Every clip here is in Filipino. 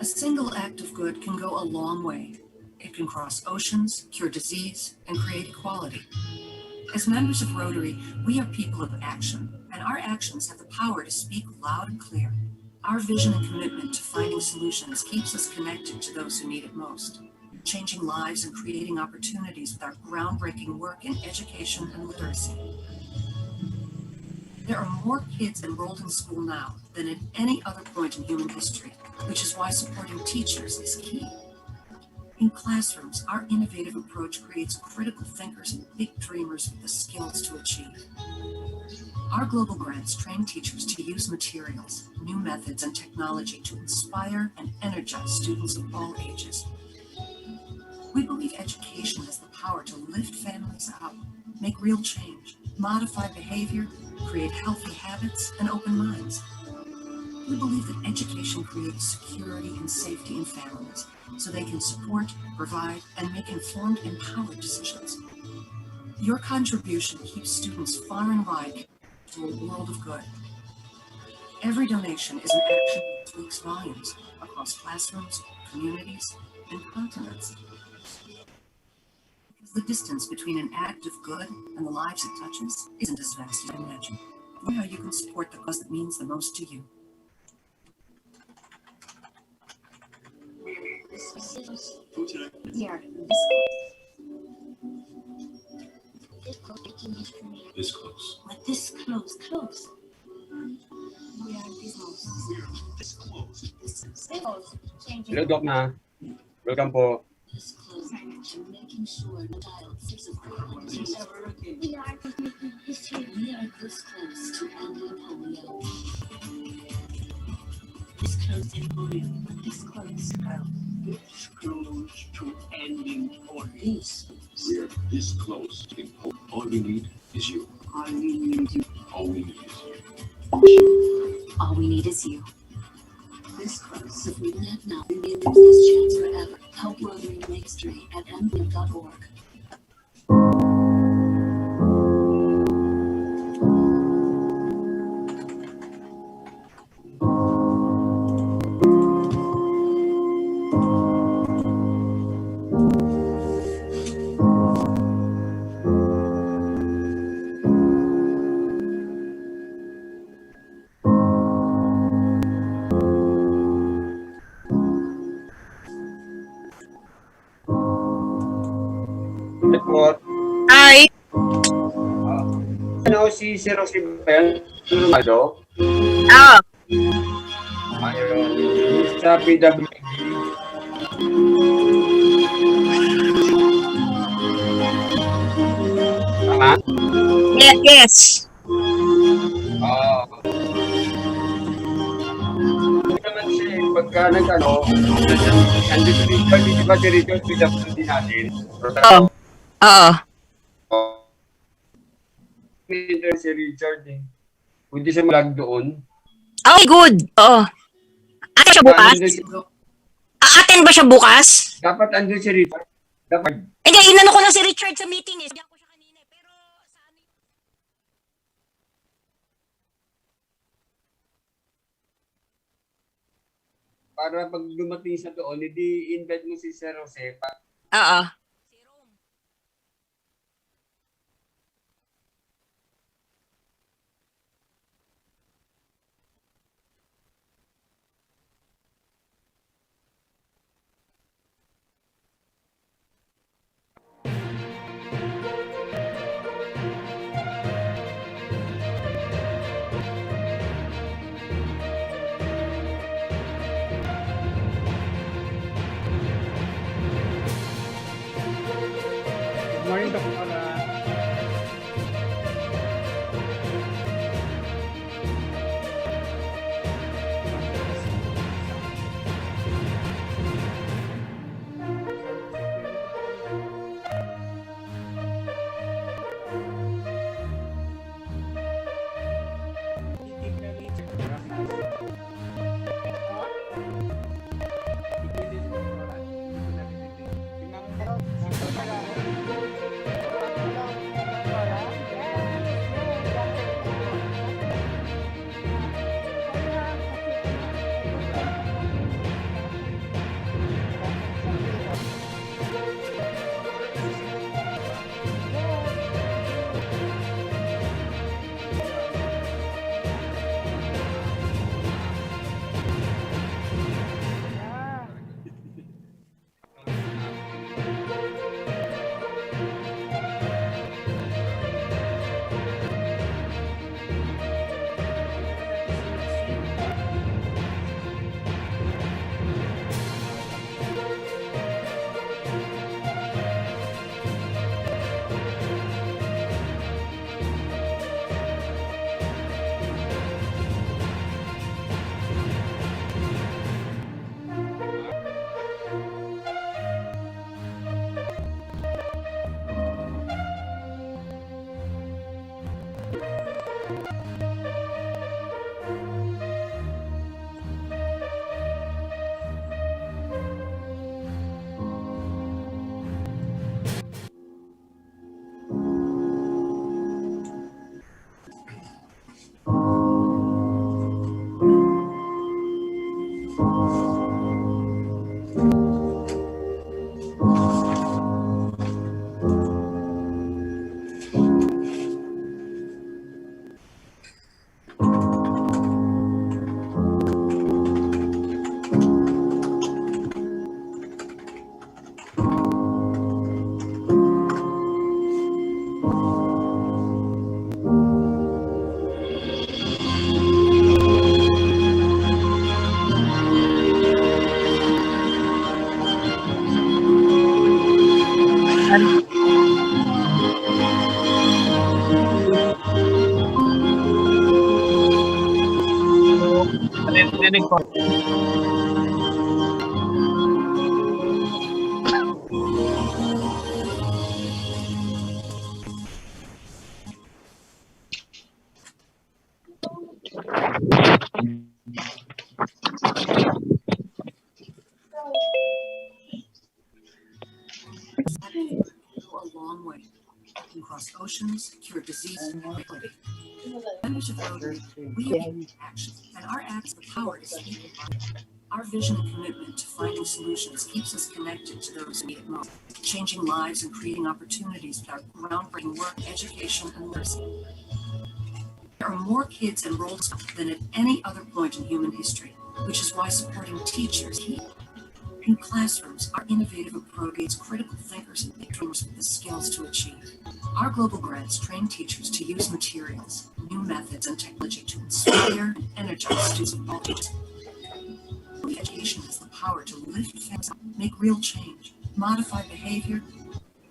A single act of good can go a long way. It can cross oceans, cure disease, and create equality. As members of Rotary, we are people of action, and our actions have the power to speak loud and clear. Our vision and commitment to finding solutions keeps us connected to those who need it most, changing lives and creating opportunities with our groundbreaking work in education and literacy. There are more kids enrolled in school now than at any other point in human history, which is why supporting teachers is key. In classrooms, our innovative approach creates critical thinkers and big dreamers with the skills to achieve. Our global grants train teachers to use materials, new methods, and technology to inspire and energize students of all ages. We believe education has the power to lift families up, make real change, modify behavior, create healthy habits, and open minds. We believe that education creates security and safety in families so they can support, provide, and make informed, empowered decisions. Your contribution keeps students far and wide to a world of good. Every donation is an action that speaks volumes across classrooms, communities, and continents. Because the distance between an act of good and the lives it touches isn't as vast as you imagine. Learn how you can support the cause that means the most to you. Here, This close. but this close. We are this close. This close. This close. Changing Hello, Doc na. Welcome po. this close and making sure the child sees a We are making history. We are this close to ending polio. This close to polio. This close. This close to ending polio. This. We're this close. All we need is you. All we need is you. All we need is you. All we need is you. This close. If we live now, we may lose this chance forever. Help Rotary make history at nbib.org. Report. Hi. Ano si Sir Jose ba yan? Romualdo? Ah, Ayun. Sa PWDA. Tama? yes. Naman siya pagka nag-ano, andito dito, di ba si Richard PWD natin? Oo. Oo. Si Richard eh. Pwede siya mag doon. Okay, good. Oo. Atin siya bukas? Atin ba siya bukas? Dapat andun si Richard. Dapat. Hindi, inano ko na si Richard sa meeting eh. Sabihan ko siya kanina eh. Pero sa ano yun? Para pag dumating sa doon, hindi invite mo si Sir Jose. Oo. yung doktora. Dinig ko. A long way. Can cross oceans, cure disease, and equity. Members of Rotary, we take action, and our acts, the power is speaking. Our vision and commitment to finding solutions keeps us connected to those who need it most, changing lives and creating opportunities with our groundbreaking work, education, and literacy. There are more kids enrolled than at any other point in human history, which is why supporting teachers is key. In classrooms, our innovative approach creates critical thinkers and dreamers with the skills to achieve. Our global grants train teachers to use materials, new methods, and technology to inspire and energize students of all ages. Education has the power to lift families up, make real change, modify behavior,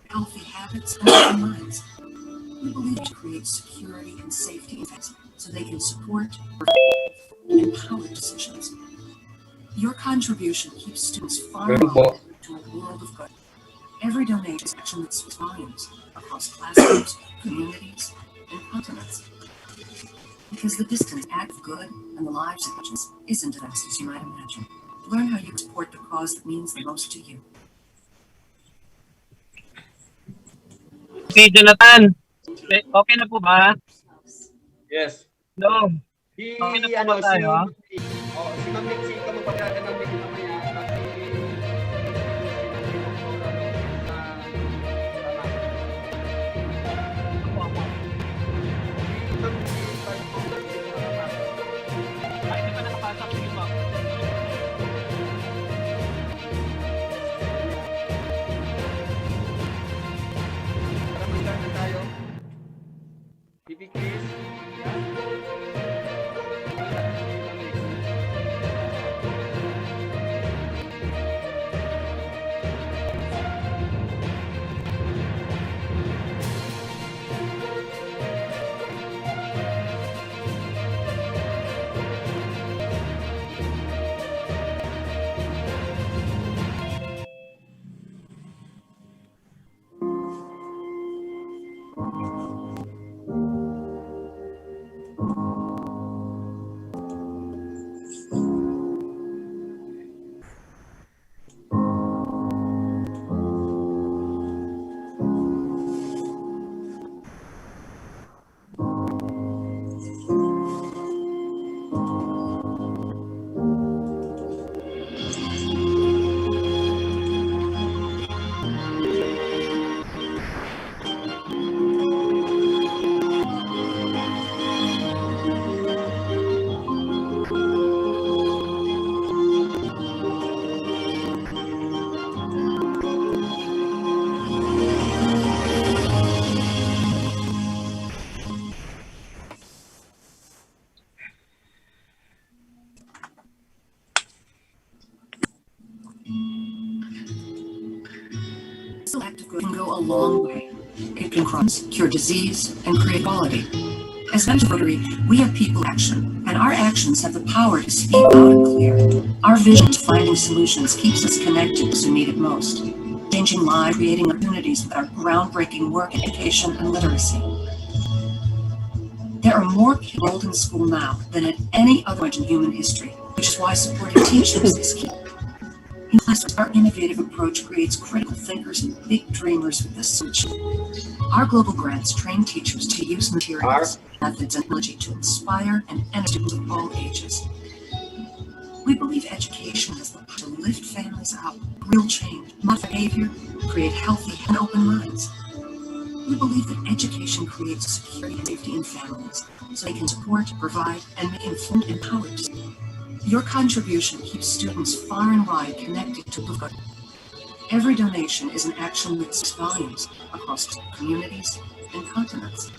healthy habits, and open minds. We believe to create security and safety in families so they can support and empower decisions. Your contribution keeps students far more to a world of good. Every donation is action that speaks volumes across classrooms, communities, and continents. Because the distance act of good and the lives it touches isn't as vast as you might imagine. Learn how you support the cause that means the most to you. Si Jonathan, okay na po ba? Yes. No. Si, Okay na po ano, ba tayo? si Ma'am Nixie, ikaw magpagdala ng video mamaya. Ay, di ba nakapasok si Iba? Para mag-start na tayo. Bibi Chris. single act of good can go a long way. It can cross, cure disease, and create quality. As members of Rotary, we are people of action, and our actions have the power to speak loud and clear. Our vision to finding solutions keeps us connected to those who need it most, changing lives, creating opportunities with our groundbreaking work in education and literacy. There are more people enrolled in school now than at any other point in human history, which is why supporting teachers is key. In classrooms, our innovative approach creates critical thinkers and big dreamers with this solution. Our global grants train teachers to use materials, methods, and technology to inspire and energize students of all ages. We believe education has the power to lift families out, real change, modify behavior, create healthy and open minds. We believe that education creates security and safety in families, so they can support, provide, and make informed, empowered decisions. Your contribution keeps students far and wide connected to good. Every donation is an action that speaks volumes across communities and continents.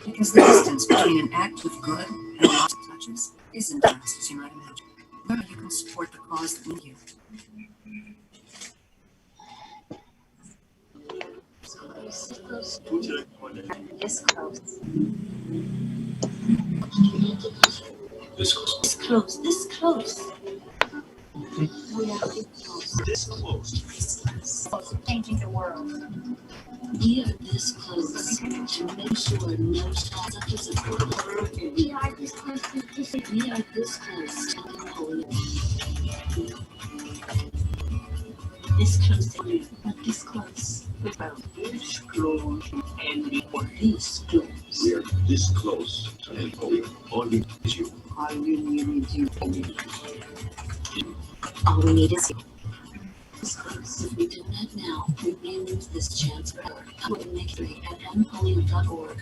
Because the distance between an act of good and a lost touches isn't as vast as you might imagine. Learn how you can support the cause that needs you. This close. This close. This close. This close. We are this close. This close. This close. Changing the world. We are this close to make sure no child suffers a problem. We are this close to this. We are this close to polio. This close to you, but this close. About this close and for this close. We are this close to end polio. All we need is you. All we need is you. All we need. All we need is you. This close. If we do that now, we may lose this chance forever. Help make it at endpolio.org.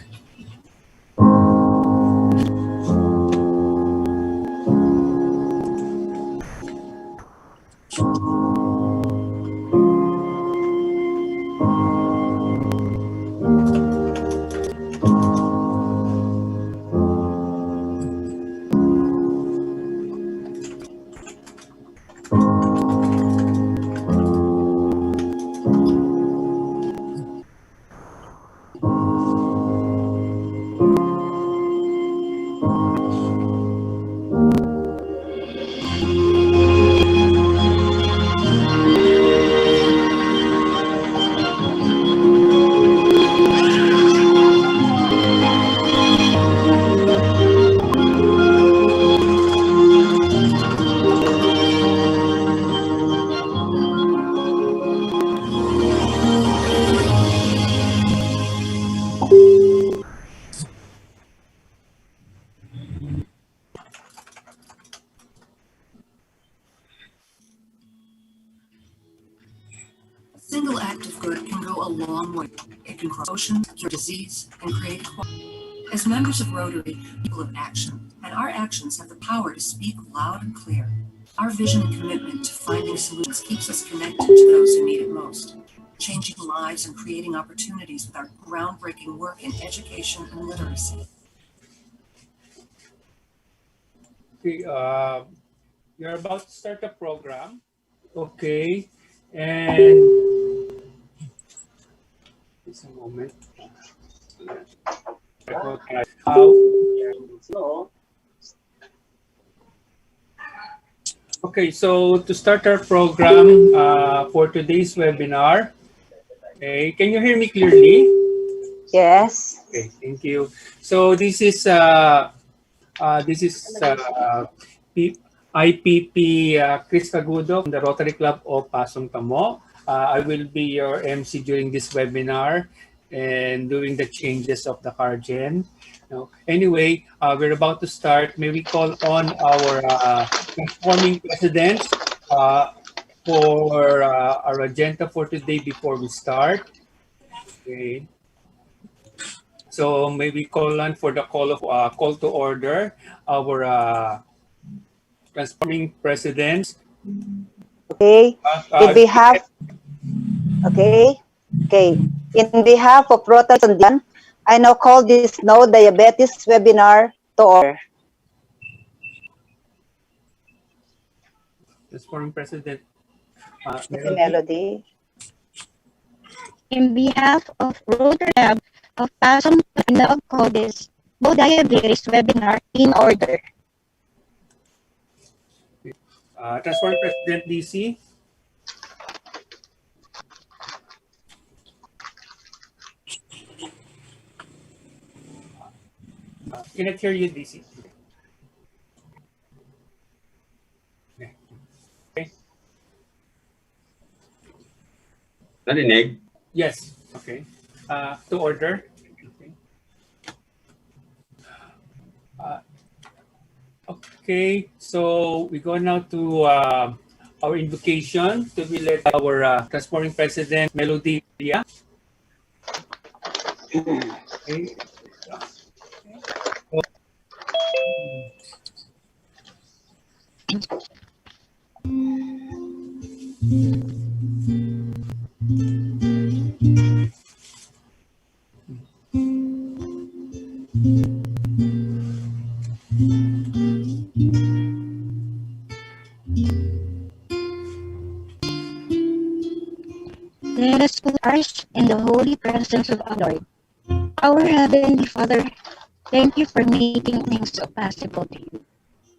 A single act of good can go a long way. It can cross oceans, cure disease, and create equality. As members of Rotary, people of action, and our actions have the power to speak loud and clear. Our vision and commitment to finding solutions keeps us connected to those who need it most, changing lives and creating opportunities with our groundbreaking work in education and literacy. Okay, you're about to start the program. Okay, and just a moment. Okay, okay, so to start our program for today's webinar, okay, can you hear me clearly? Yes. Okay, thank you. So this is IPP Chris Cagudo from the Rotary Club of Pasong, Tacoma. I will be your MC during this webinar and doing the changes of the CarGen. Anyway, we're about to start. May we call on our transforming presidents for our agenda for today before we start. Okay. So may we call on for the call to order our transforming presidents. Okay. In behalf, In behalf of Rotary Sandigan, I now call this No Diabetes webinar to order. Transforming president. Melody. in behalf of Rotary Club of PASONG, I call this Low Diabetes webinar in order. Transform President DC. Cannot hear you, DC. Okay. Narinig? Yes. Okay. To order. Okay. Okay. So we go now to our invocation to be led by our transforming president, Melody. Okay. Let us put ours in the holy presence of our Lord. Our Heavenly Father, thank you for making things so possible to you.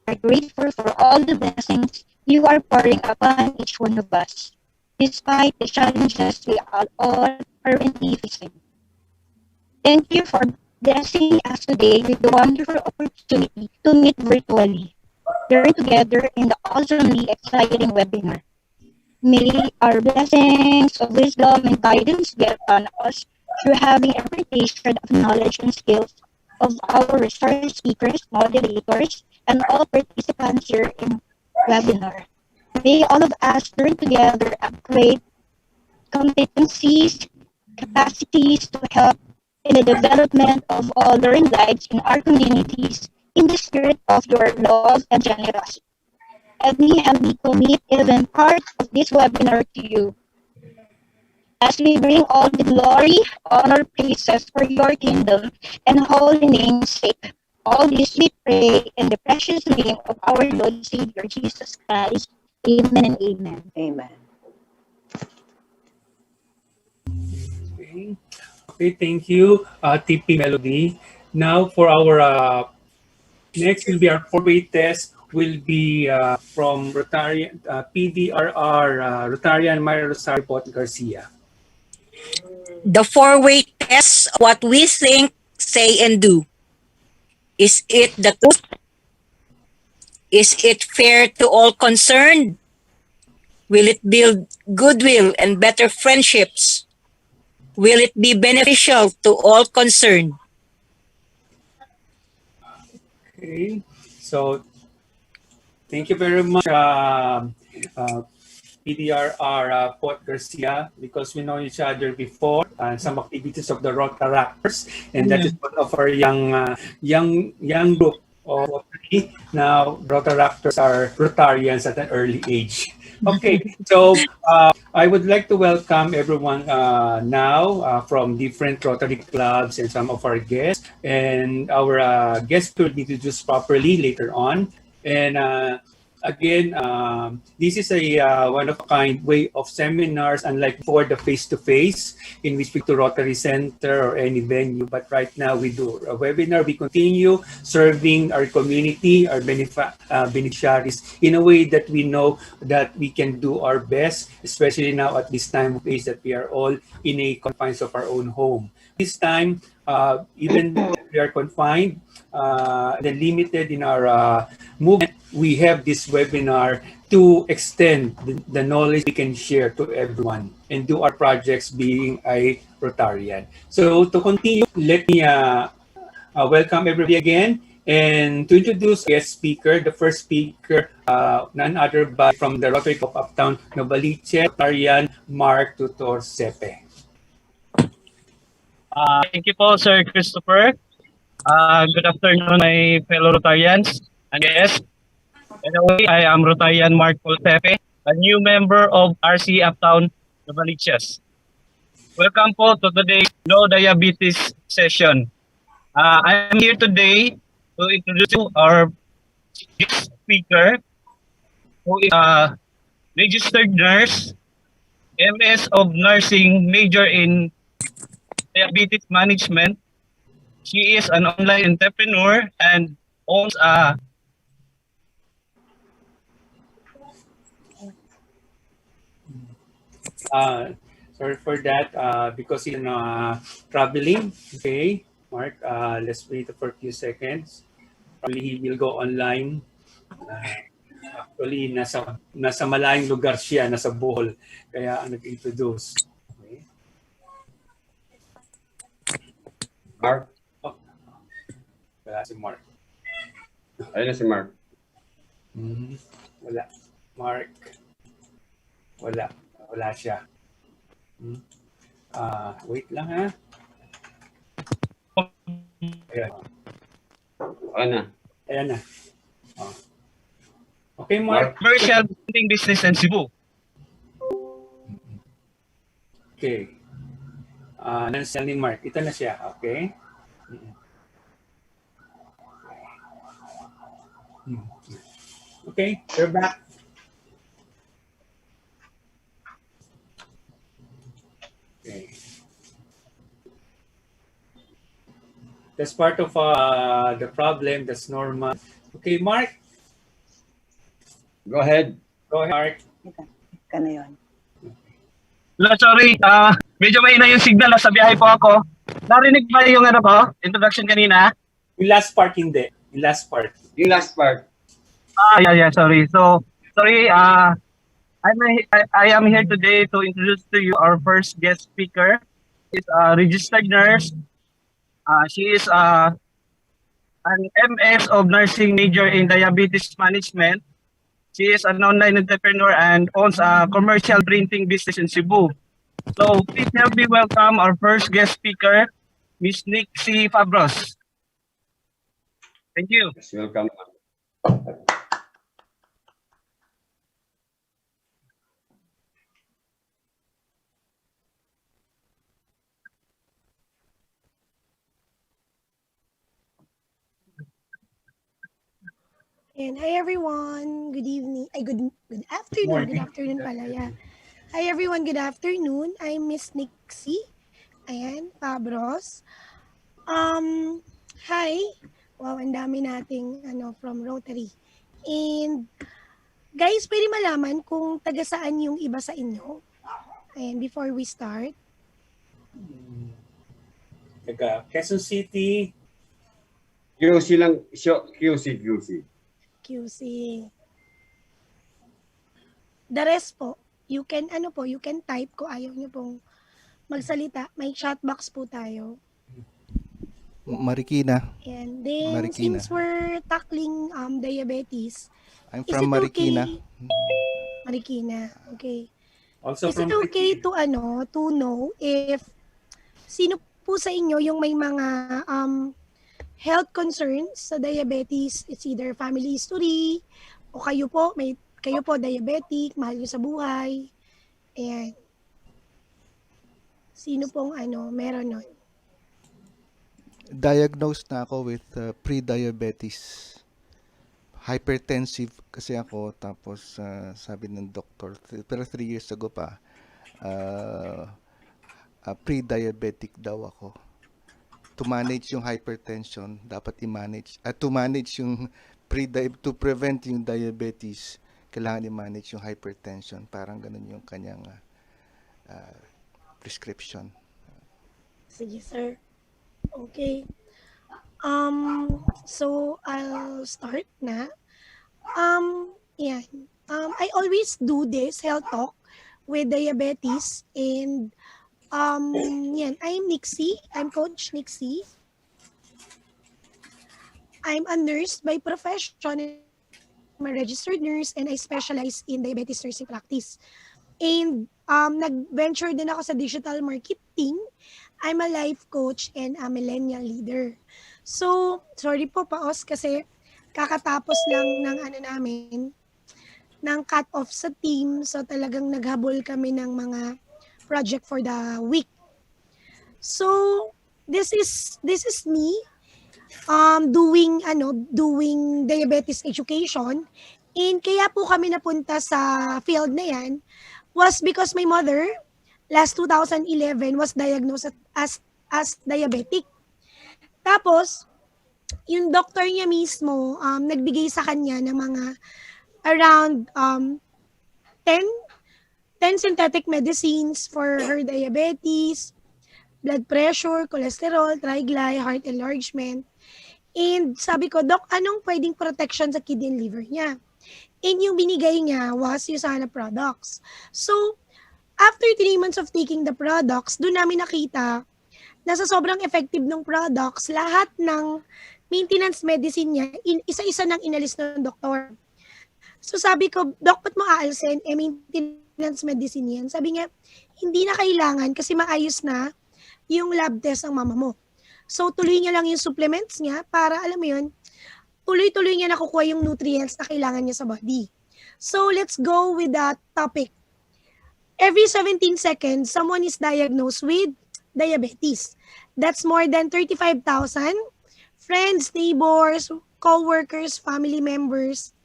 We are grateful for all the blessings you are pouring upon each one of us, despite the challenges we are all currently facing. Thank you for blessing us today with the wonderful opportunity to meet virtually, learn together in the awesomely exciting webinar. May our blessings of wisdom and guidance be upon us through having interpretation of knowledge and skills of our resource speakers, moderators, and all participants here in webinar. May all of us learn together, upgrade competencies, capacities to help in the development of all learned lives in our communities in the spirit of your love and generosity. Let me humbly commit even part of this webinar to you. As we bring all the glory, honor, praises for your kingdom and holy name's sake. All this we pray in the precious name of our Lord and Savior Jesus Christ. Amen and amen. Amen. Okay. Okay, thank you, TP Melody. Now for our next will be our four-way test. Will be from Rotarian PDRR Rotarian Maria Rosario Pot Garcia. The four-way test, what we think, say, and do. Is it the truth? Is it fair to all concerned? Will it build goodwill and better friendships? Will it be beneficial to all concerned? Okay, so thank you very much, PDRR Pot Garcia, because we know each other before and some activities of the Rotaractors, and that is one of our young group of Rotary. Now Rotaractors are Rotarians at an early age. Okay, so I would like to welcome everyone now from different Rotary clubs and some of our guests, and our guests will be introduced properly later on. And again, this is a one-of-a-kind way of seminars, unlike before the face-to-face, in which we go to Rotary Center or any venue. But right now we do a webinar. We continue serving our community, our beneficiaries, in a way that we know that we can do our best, especially now at this time of age that we are all in a confines of our own home. This time, even though we are confined, and limited in our movement, we have this webinar to extend the knowledge we can share to everyone and do our projects being a Rotarian. So to continue, let me welcome everybody again, and to introduce guest speaker, the first speaker, none other but from the Rotary Club of UPTOWN, Novaliches, Rotarian Mark Tutor Sepe. Thank you po, Sir Christopher. Good afternoon, my fellow Rotarians and guests. By the way, I am Rotarian Mark Poltepe, a new member of RC UPTOWN Novaliches. Welcome po to today's No Diabetes session. I am here today to introduce you our guest speaker, who is a registered nurse MS of Nursing, major in Diabetes Management. She is an online entrepreneur and owns a Sorry for that, because in traveling. Okay, Mark, let's wait for a few seconds. Probably he will go online. Actually, nasa malayong lugar siya, nasa Bohol. Kaya nag-introduce. Okay. Mark? Oh, wala si Mark. Ayun na si Mark. Wala. Mark. Wala. Wala siya. Wait lang ha. Ayan. Ayan na. Ayan na. Okay, Mark. commercial printing business in Cebu. Okay. Nandiyan ni Mark. Ito na siya. Okay. Okay, you're back. Okay. That's part of the problem. That's normal. Okay, Mark. Go ahead. Go ahead, Mark. Ka na yun. Sorry, medyo mahina yung signal. Sa biyahe po ako. Narinig ba yung ano po? Introduction kanina? Yung last part hindi. Yung last part. Yung last part. Yeah, sorry. So, sorry, I am here today to introduce to you our first guest speaker. She's a registered nurse. She is an MS of Nursing, major in Diabetes Management. She is an online entrepreneur and owns a commercial printing business in Cebu. So please help me welcome our first guest speaker, Miss Nixie Fabros. Thank you. Yes, welcome. And hi everyone, good evening, good afternoon, good afternoon pala, yeah. Hi everyone, good afternoon. I'm Miss Nixie, ayan, Fabros. Hi, wow, ang dami nating from Rotary. And guys, pwede malaman kung taga saan yung iba sa inyo? Ayan, before we start. Taga Quezon City. QC lang, QC. QC. The rest po, you can you can type ko ayaw niyo pong magsalita. May chat box po tayo. Marikina. And then Marikina. since we're tackling diabetes, I'm from Marikina. Okay? Marikina. Okay. Also is it okay to know if sino po sa inyo yung may mga health concerns sa diabetes? It's either family history o kayo po diabetic, mahal nyo sa buhay. Ayan. Sino pong meron nun? Diagnosed na ako with pre-diabetes. Hypertensive kasi ako, tapos sabi ng doktor, pero 3 years ago pa, pre-diabetic daw ako. To manage yung hypertension, dapat i-manage. To manage yung to prevent yung diabetes, kailangan i-manage yung hypertension. Parang ganun yung kanyang prescription. Sige, sir. Okay. So I'll start na. Yan. I always do this health talk with diabetes, and yan, I'm Nixie. I'm Coach Nixie. I'm a nurse by profession. I'm a registered nurse and I specialize in diabetes nursing practice. And nag-venture din ako sa digital marketing. I'm a life coach and a millennial leader. So, sorry po paos kasi kakatapos lang ng namin, ng cut-off sa team. So, talagang naghabol kami ng mga project for the week. So, this is me doing diabetes education. And kaya po kami napunta sa field na yan was because my mother, last 2011, was diagnosed as diabetic. Tapos, yung doctor niya mismo, nagbigay sa kanya ng mga around 10 synthetic medicines for her diabetes, blood pressure, cholesterol, triglyceride, heart enlargement. And sabi ko, Doc, anong pwedeng protection sa kidney and liver niya? And yung binigay niya was yung sana products. So, after 3 months of taking the products, doon namin nakita na sa sobrang effective ng products, lahat ng maintenance medicine niya, isa-isa nang inalis ng doktor. So sabi ko, Doc, ba't mo aalsin? Maintenance medicine yan. Sabi niya, hindi na kailangan kasi maayos na yung lab test ng mama mo. So tuloy niya lang yung supplements niya para, alam mo yun, tuloy-tuloy niya nakukuha yung nutrients na kailangan niya sa body. So let's go with that topic. Every 17 seconds, someone is diagnosed with diabetes. That's more than 35,000 friends, neighbors, co-workers, family members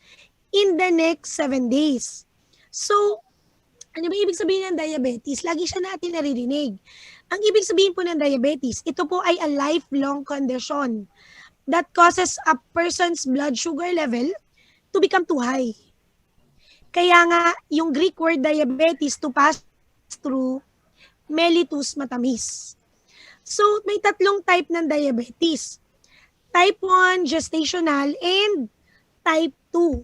in the next 7 days. So, ano ba ibig sabihin ng diabetes? Lagi siya natin naririnig. Ang ibig sabihin po ng diabetes, ito po ay a lifelong condition that causes a person's blood sugar level to become too high. Kaya nga, yung Greek word diabetes, to pass through, mellitus matamis. So, may 3 type ng diabetes. Type 1, gestational, and type 2.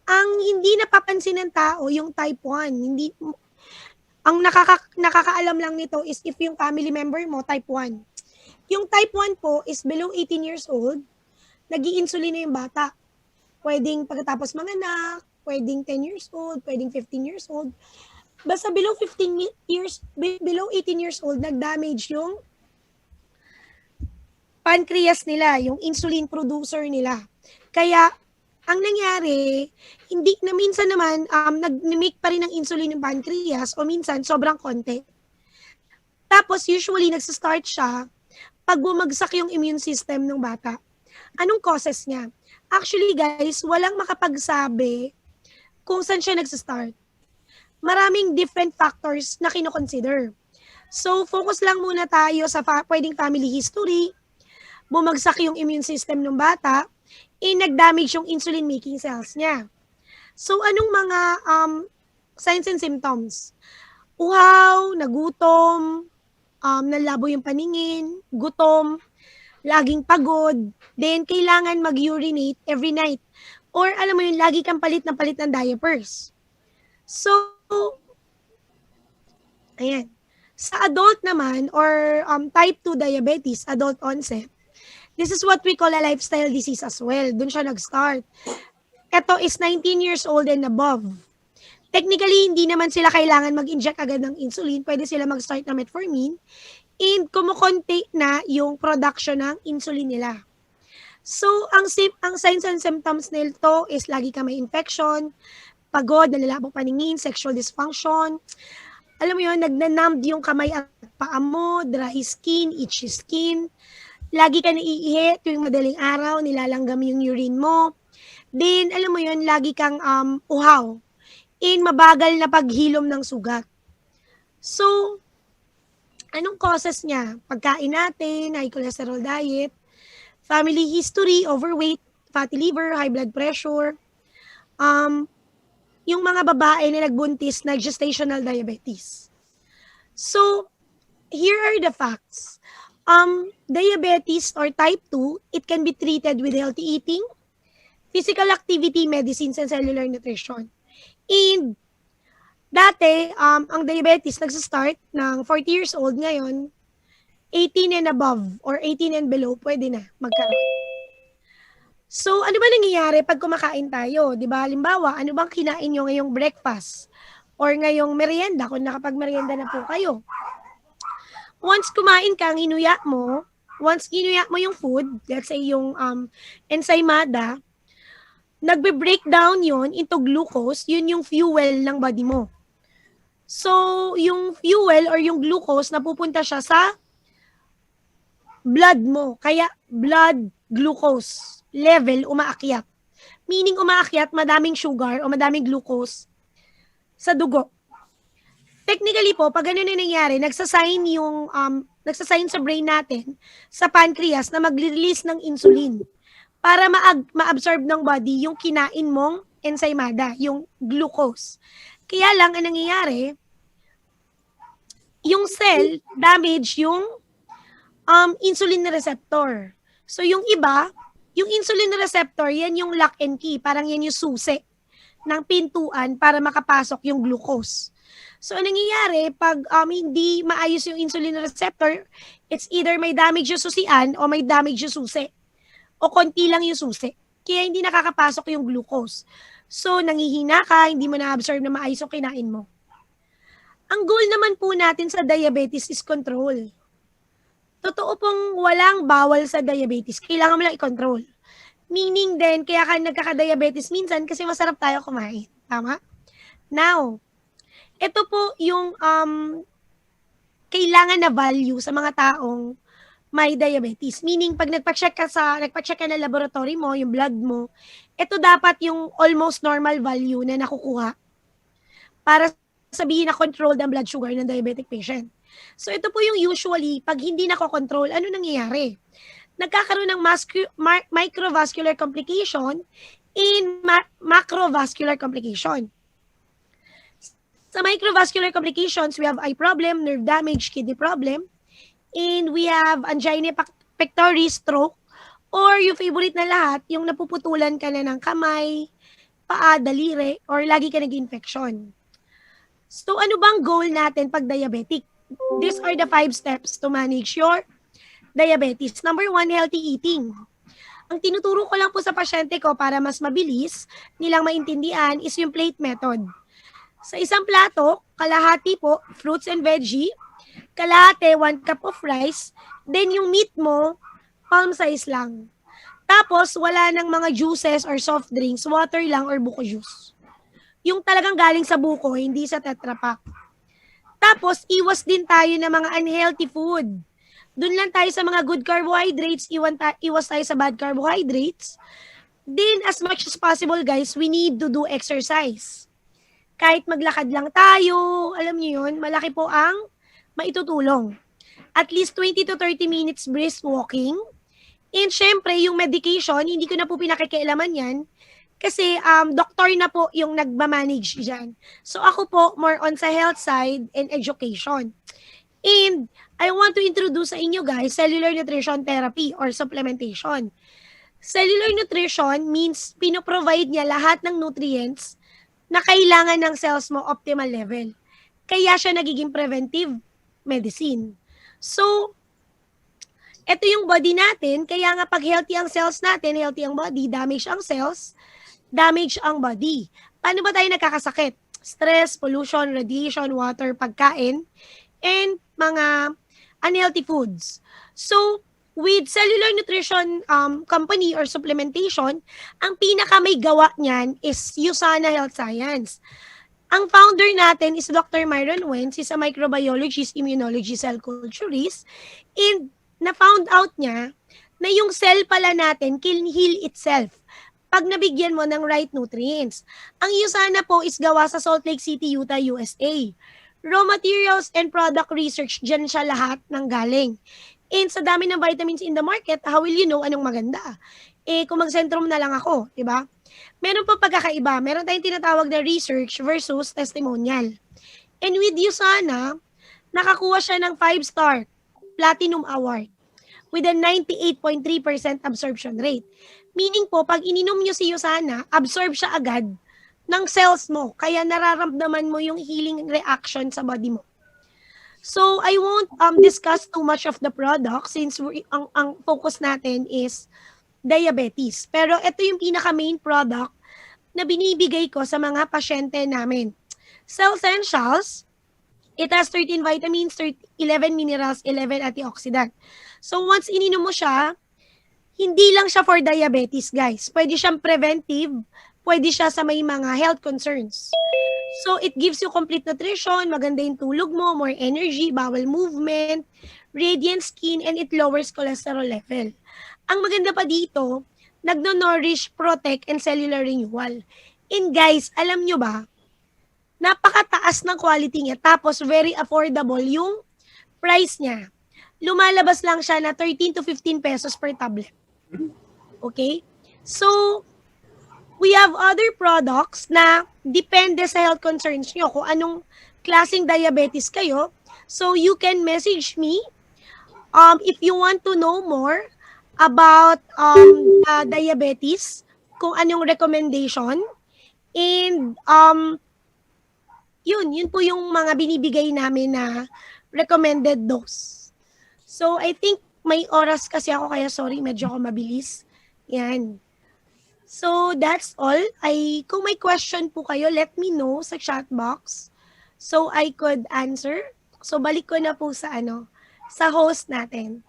Ang hindi napapansin ng tao, yung type 1. Ang nakakaalam lang nito is if yung family member mo, type 1. Yung type 1 po is below 18 years old, nag-i-insulin na yung bata. Pwedeng pagkatapos manganak, pwedeng 10 years old, pwedeng 15 years old. Basta below 18 years old, nag-damage yung pancreas nila, yung insulin producer nila. Kaya, ang nangyari, hindi na minsan naman, nag-make pa rin ng insulin ng pancreas o minsan, sobrang konti. Tapos, usually, nagsistart siya pag bumagsak yung immune system ng bata. Anong causes niya? Actually, guys, walang makapagsabi kung saan siya nagsistart. Maraming different factors na kinoconsider. So, focus lang muna tayo sa pwedeng family history, bumagsak yung immune system ng bata, nag-damage yung insulin-making cells niya. So, anong mga signs and symptoms? Uhaw, nagutom, nalabo yung paningin, gutom, laging pagod, then kailangan mag-urinate every night. Or alam mo yun, lagi kang palit ng diapers. So, ayan. Sa adult naman, or type 2 diabetes, adult onset, this is what we call a lifestyle disease as well. Doon siya nag-start. Ito is 19 years old and above. Technically, hindi naman sila kailangan mag-inject agad ng insulin. Pwede sila mag-start na metformin. And kumukonti na yung production ng insulin nila. So, ang signs and symptoms nito is lagi ka may infection, pagod, nalalabong paningin, sexual dysfunction. Alam mo yun, nagnanumb yung kamay at paa mo, dry skin, itchy skin. Lagi ka naiihi tuwing madaling araw, nilalanggam yung urine mo. Then, alam mo yun, lagi kang uhaw. Mabagal na paghilom ng sugat. So, anong causes niya? Pagkain natin, high cholesterol diet, family history, overweight, fatty liver, high blood pressure, yung mga babae na nagbuntis na gestational diabetes. So, here are the facts. Diabetes or type 2, it can be treated with healthy eating, physical activity, medicines, and cellular nutrition. And dati, ang diabetes nagsistart ng 40 years old, ngayon, 18 and above or 18 and below, pwede na magkaroon. So, ano ba nangyayari pag kumakain tayo? Di ba? Halimbawa, ano bang kinain nyo ngayong breakfast? Or ngayong merienda, kung nakapag-merienda na po kayo? Once kumain ka, once ginuya mo yung food, let's say yung ensaymada, nagbe-breakdown yun into glucose, yun yung fuel ng body mo. So, yung fuel or yung glucose, napupunta siya sa blood mo. Kaya, blood glucose level umaakyat. Meaning umaakyat, madaming sugar o madaming glucose sa dugo. technically po, pag ganun na nangyari, nagsasign sa brain natin, sa pancreas, na mag-release ng insulin para ma-absorb ng body yung kinain mong enzymada, yung glucose. Kaya lang, ang nangyayari, yung cell, damage yung insulin receptor. So, yung iba, yung insulin receptor, yan yung lock and key. Parang yan yung susi ng pintuan para makapasok yung glucose. So, ang nangyayari, pag hindi maayos yung insulin receptor, it's either may damage yung susian o may damage yung susi. O konti lang yung susi. Kaya hindi nakakapasok yung glucose. So, nangihina ka, hindi mo na-absorb na maayos yung kinain mo. Ang goal naman po natin sa diabetes is control. Totoo pong walang bawal sa diabetes. Kailangan mo lang i-control. Meaning din, kaya ka nagkaka-diabetes minsan kasi masarap tayo kumain. Tama? Now, ito po yung kailangan na value sa mga taong may diabetes. Meaning, pag nagpa-check ka na laboratory mo, yung blood mo, ito dapat yung almost normal value na nakukuha para sabihin na control ang blood sugar ng diabetic patient. So, ito po yung usually, pag hindi nakokontrol, ano nangyayari? Nagkakaroon ng microvascular complication in macrovascular complication. Sa microvascular complications, we have eye problem, nerve damage, kidney problem, and we have angina pectoris, stroke, or yung favorite na lahat, yung napuputulan ka na ng kamay, paa, daliri, or lagi ka nag-infection. So, ano bang goal natin pag diabetic? These are the 5 steps to manage your diabetes. Number 1, healthy eating. Ang tinuturo ko lang po sa pasyente ko para mas mabilis nilang maintindihan is yung plate method. Sa isang plato, kalahati po, fruits and veggie, kalahati, 1 cup of rice, then yung meat mo, palm size lang. Tapos, wala nang mga juices or soft drinks, water lang or buko juice. Yung talagang galing sa buko, hindi sa Tetra Pak. Tapos, iwas din tayo ng mga unhealthy food. Doon lang tayo sa mga good carbohydrates, iwas tayo sa bad carbohydrates. Then, as much as possible, guys, we need to do exercise. Kahit maglakad lang tayo, alam niyo yun, malaki po ang maitutulong. At least 20 to 30 minutes brisk walking. And syempre, yung medication, hindi ko na po pinakikialaman yan. Kasi doktor na po yung nagmamanage dyan. So ako po, more on sa health side and education. And I want to introduce sa inyo guys, cellular nutrition therapy or supplementation. Cellular nutrition means pinoprovide niya lahat ng nutrients na kailangan ng cells mo optimal level. Kaya siya nagiging preventive medicine. So, ito yung body natin, kaya nga pag healthy ang cells natin, healthy ang body, damage ang cells, damage ang body. Paano ba tayo nagkakasakit? Stress, pollution, radiation, water, pagkain, and mga unhealthy foods. So, with cellular nutrition company or supplementation, ang pinaka may gawa niyan is USANA Health Science. Ang founder natin is Dr. Myron Wentz. He's a microbiologist, immunologist, cell culturist, and na-found out niya na yung cell pala natin can heal itself pag nabigyan mo ng right nutrients. Ang USANA po is gawa sa Salt Lake City, Utah, USA. Raw materials and product research, dyan siya lahat ng galing. And sa dami ng vitamins in the market, how will you know anong maganda? Kung mag-Centrum na lang ako, di ba? Meron pa pagkakaiba. Meron tayong tinatawag na research versus testimonial. And with USANA, nakakuha siya ng 5-star Platinum Award with a 98.3% absorption rate. Meaning po, pag ininom nyo si USANA, absorb siya agad ng cells mo. Kaya nararamdaman mo yung healing reaction sa body mo. So, I won't discuss too much of the product since ang focus natin is diabetes. Pero ito yung pinaka-main product na binibigay ko sa mga pasyente namin. Cell Essentials, it has 13 vitamins, 11 minerals, 11 antioxidant. So, once ininom mo siya, hindi lang siya for diabetes, guys. Pwede siyang preventive, pwede siya sa may mga health concerns. So, it gives you complete nutrition, maganda yung tulog mo, more energy, bowel movement, radiant skin, and it lowers cholesterol level. Ang maganda pa dito, nagno-nourish, protect, and cellular renewal. And guys, alam nyo ba, napakataas ng quality niya. Tapos, very affordable yung price niya. Lumalabas lang siya na 13 to 15 pesos per tablet. Okay? So, we have other products na depende sa health concerns nyo kung anong klaseng diabetes kayo. So, you can message me if you want to know more about diabetes, kung anong recommendation. And yun po yung mga binibigay namin na recommended dose. So, I think may oras kasi ako, kaya sorry, medyo ako mabilis. Yan. So, that's all. Kung may question po kayo, let me know sa chat box so I could answer. So, balik ko na po sa sa host natin.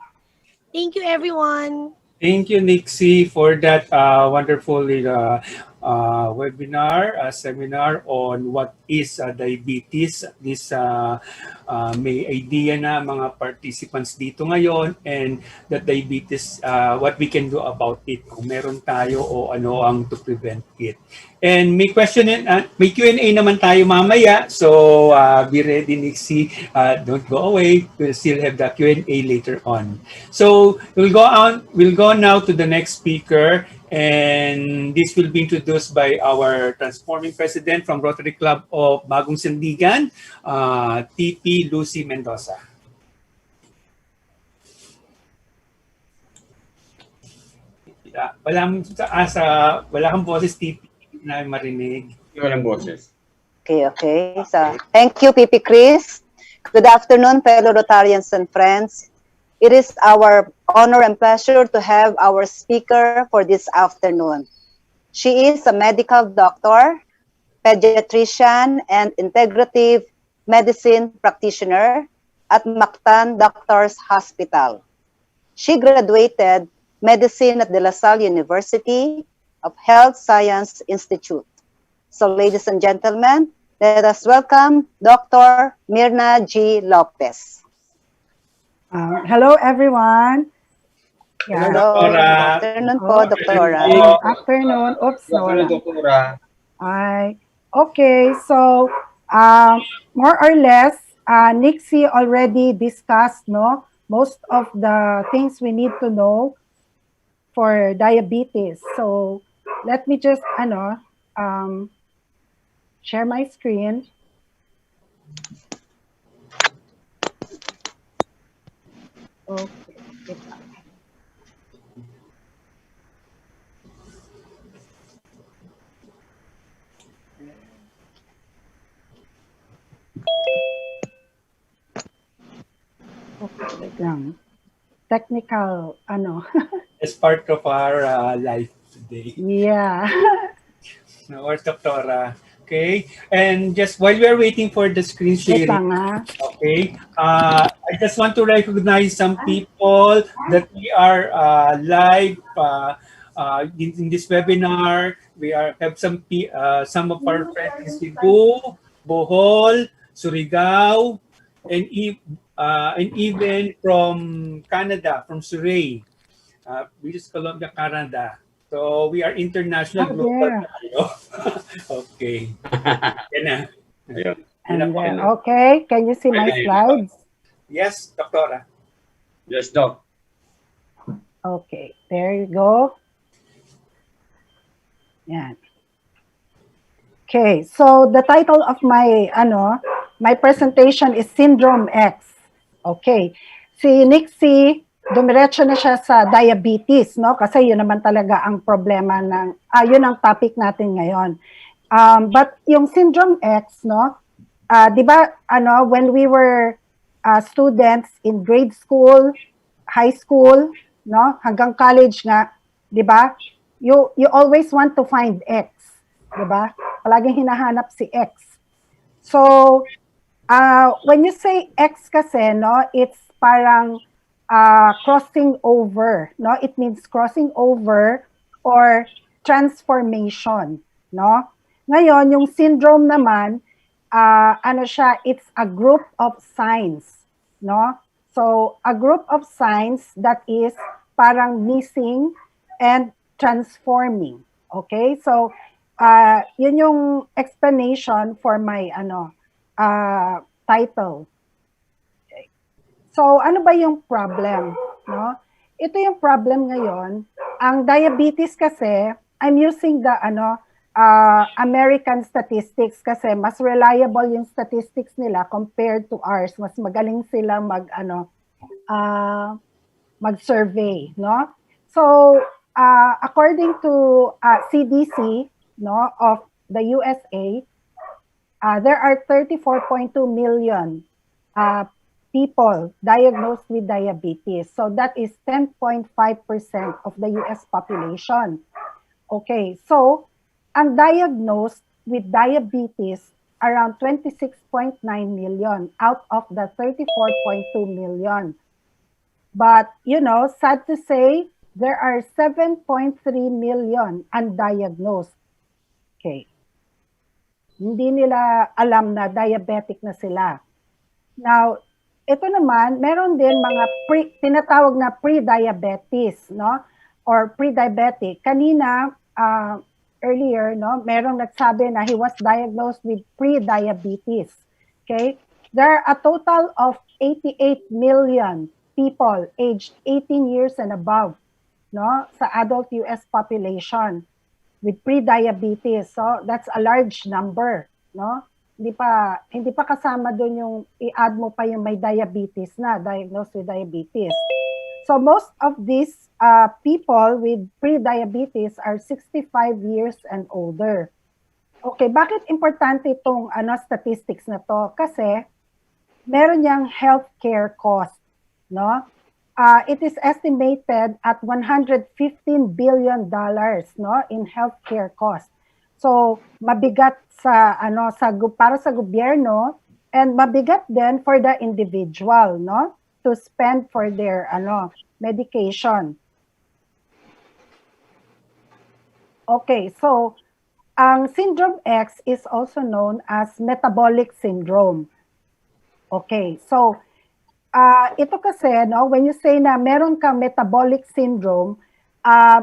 Thank you, everyone. Thank you, Nixie, for that wonderful webinar, seminar on what is diabetes. At least may idea na mga participants dito ngayon, and that diabetes, what we can do about it, kung meron tayo o ano ang to prevent it. And may question and may Q&A naman tayo mamaya, so be ready, Nixie. Don't go away. We'll still have the Q&A later on. So we'll go now to the next speaker, and this will be introduced by our transforming president from Rotary Club of Bagong Sandigan, TP Lucy Mendoza. Wala kang boses, TP, na marinig. Walang boses. Okay. So, thank you, PP Chris. Good afternoon, fellow Rotarians and friends. It is our honor and pleasure to have our speaker for this afternoon. She is a medical doctor, pediatrician, and integrative medicine practitioner at Mactan Doctors Hospital. She graduated medicine at De La Salle University of Health Science Institute. So, ladies and gentlemen, let us welcome Dr. Mirna G. Lopez. Hello, everyone. Yeah. Hello. Good afternoon po, Doktora. Good afternoon. Oops, Hello, Doktora. Hi. Okay, so more or less, Nixie already discussed most of the things we need to know for diabetes. So let me just share my screen. Okay. Okay, wait lang. Technical, As part of our life today. Yeah. Or Doctora. Okay, and just while we are waiting for the screen sharing, okay, I just want to recognize some people that we are live in this webinar. We have some of our friends in Cebu, Bohol, Surigao, and even from Canada, from Surrey, British Columbia, Canada. So we are international global. Okay. Okay, can you see my slides? Yes, Doctora. Yes, Doc. Okay, there you go. Yeah. Okay, so the title of my my presentation is Syndrome X. Okay. Si Nixie, dumiretso na siya sa diabetes, no? Kasi yun naman talaga ang problema ng, yun ang topic natin ngayon. But yung Syndrome X, no? Di ba, when we were students in grade school, high school, no? Hanggang college nga, di ba? You always want to find X, di ba? Palaging hinahanap si X. So, when you say X kasi, no? It's parang crossing over, no? It means crossing over or transformation, no? Ngayon, yung syndrome naman, it's a group of signs, no? So, a group of signs that is parang missing and transforming, okay? So, Yun yung explanation for my title. Okay. So ano ba yung problem, no? Ito yung problem ngayon. Ang diabetes kasi, I'm using the American statistics kasi mas reliable yung statistics nila compared to ours. Mas magaling sila mag-survey, no? So, according to CDC, no, of the USA, there are 34.2 million people diagnosed with diabetes. So that is 10.5% of the US population. Okay, so ang diagnosed with diabetes around 26.9 million out of the 34.2 million. But, you know, sad to say, there are 7.3 million undiagnosed. Okay. Hindi nila alam na diabetic na sila. Now, ito naman, meron din mga tinatawag na pre-diabetes, no? Or pre-diabetic. Kanina, earlier, no, merong nagsabi na he was diagnosed with pre-diabetes. Okay? There are a total of 88 million people aged 18 years and above, no, sa adult US population with pre-diabetes. So that's a large number, no? Hindi pa kasama doon yung i-add mo pa yung may diabetes na, diagnosed with diabetes. So most of these people with pre-diabetes are 65 years and older. Okay, bakit importante itong statistics na to? Kasi meron yang healthcare cost, no? It is estimated at $115 billion, no, in healthcare cost. So mabigat para sa gobyerno and mabigat din for the individual, no, to spend for their medication. Okay, so ang syndrome X is also known as metabolic syndrome. Okay, so ito kasi, no, when you say na meron kang metabolic syndrome,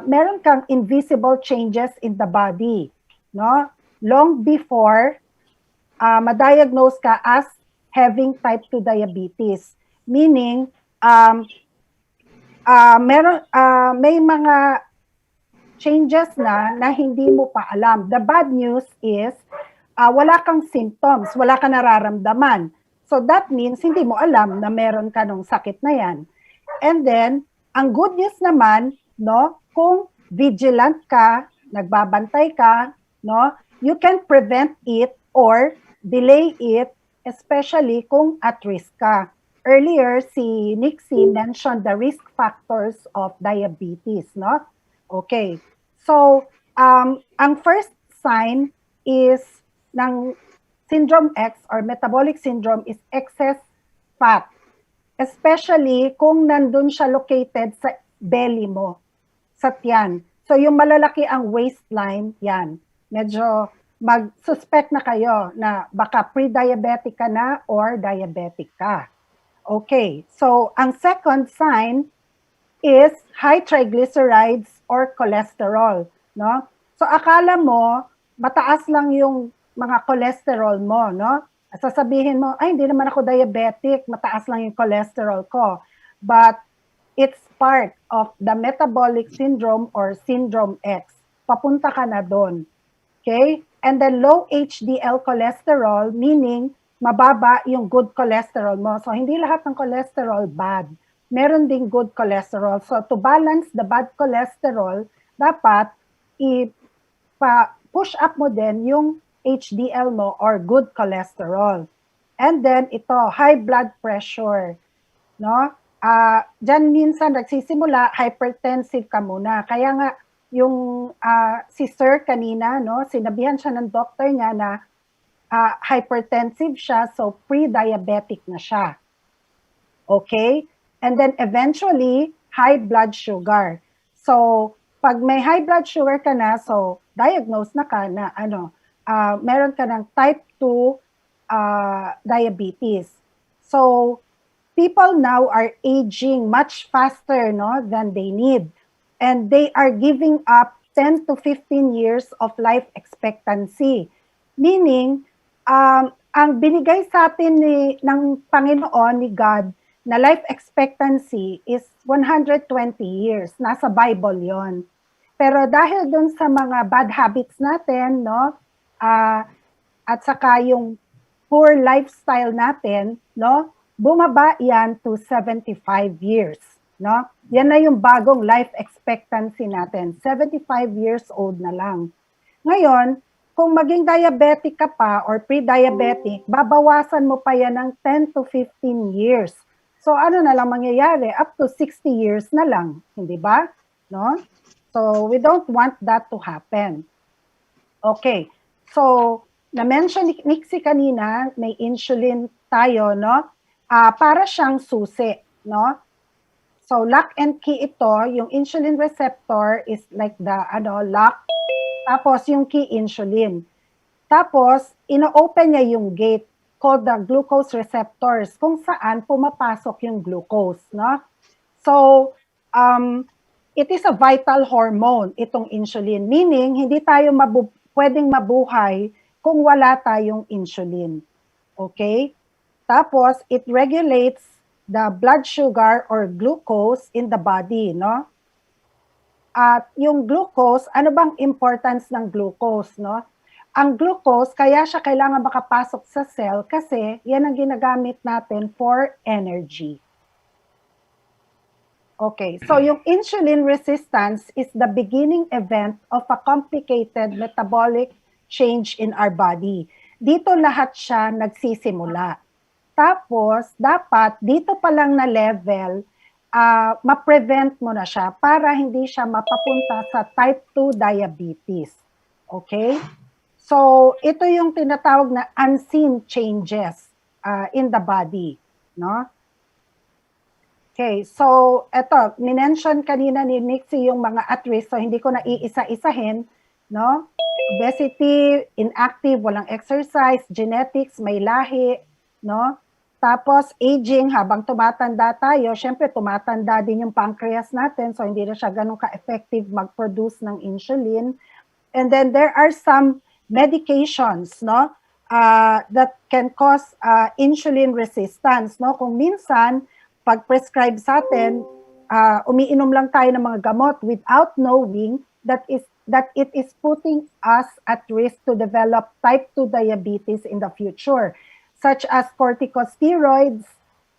meron kang invisible changes in the body, no? Long before ma-diagnose ka as having type 2 diabetes. Meaning, may mga changes na hindi mo pa alam. The bad news is, wala kang symptoms, wala kang nararamdaman. So that means hindi mo alam na meron ka nung sakit na yan. And then, ang good news naman, no, kung vigilant ka, nagbabantay ka, no, you can prevent it or delay it, especially kung at risk ka. Earlier, si Nixie mentioned the risk factors of diabetes, no? Okay. So, ang first sign is ng Syndrome X or metabolic syndrome is excess fat. Especially kung nandun siya located sa belly mo, sa tiyan. So yung malalaki ang waistline, yan. Medyo mag-suspect na kayo na baka pre-diabetic ka na or diabetic ka. Okay, so ang second sign is high triglycerides or cholesterol, no? So akala mo mataas lang yung mga cholesterol mo, no? Sasabihin mo, ay, hindi naman ako diabetic, mataas lang yung cholesterol ko. But it's part of the metabolic syndrome or syndrome X. Papunta ka na doon. Okay? And then low HDL cholesterol, meaning mababa yung good cholesterol mo. So hindi lahat ng cholesterol bad. Meron ding good cholesterol. So to balance the bad cholesterol, dapat push up mo din yung HDL mo or good cholesterol. And then ito, high blood pressure, no? Diyan minsan nagsisimula hypertensive ka muna. Kaya nga yung si Sir kanina, no, sinabihan siya ng doctor niya na hypertensive siya, so pre-diabetic na siya. Okay? And then eventually high blood sugar. So pag may high blood sugar ka na, so diagnose na ka na meron ka ng type 2 diabetes. So, people now are aging much faster, no, than they need. And they are giving up 10 to 15 years of life expectancy. Meaning, ang binigay sa atin ng Panginoon, ni God, na life expectancy is 120 years. Nasa Bible yon. Pero dahil dun sa mga bad habits natin, no, at saka yung poor lifestyle natin, no, bumaba yan to 75 years. No? Yan na yung bagong life expectancy natin. 75 years old na lang. Ngayon, kung maging diabetic ka pa or pre-diabetic, babawasan mo pa yan ng 10 to 15 years. So ano na lang mangyayari? Up to 60 years na lang, hindi ba? No? So we don't want that to happen. Okay. So na-mention ni Nixie kanina, may insulin tayo, no? Para siyang susi, no? So lock and key ito, yung insulin receptor is like the lock. Tapos yung key insulin. Tapos ino-open niya yung gate called the glucose receptors kung saan pumapasok yung glucose, no? So it is a vital hormone itong insulin, meaning hindi tayo pwedeng mabuhay kung wala tayong insulin. Okay? Tapos it regulates the blood sugar or glucose in the body, no? At yung glucose, ano bang importance ng glucose, no? Ang glucose, kaya siya kailangan makapasok sa cell kasi yan ang ginagamit natin for energy. Okay, so yung insulin resistance is the beginning event of a complicated metabolic change in our body. Dito lahat siya nagsisimula. Tapos, dapat dito pa lang na level, ma-prevent mo na siya para hindi siya mapapunta sa type 2 diabetes. Okay? So, ito yung tinatawag na unseen changes in the body. No? Okay, so ito, minention kanina ni Nixie yung mga at risk, so hindi ko na iisa-isahin. No? Obesity, inactive, walang exercise, genetics, may lahi, no? Tapos aging, habang tumatanda tayo, syempre tumatanda din yung pancreas natin, so hindi na siya ganun ka-effective mag-produce ng insulin. And then there are some medications, no, that can cause insulin resistance, no? Kung minsan, pag prescribe sa atin, umiinom lang tayo ng mga gamot without knowing that it is putting us at risk to develop type 2 diabetes in the future, such as corticosteroids,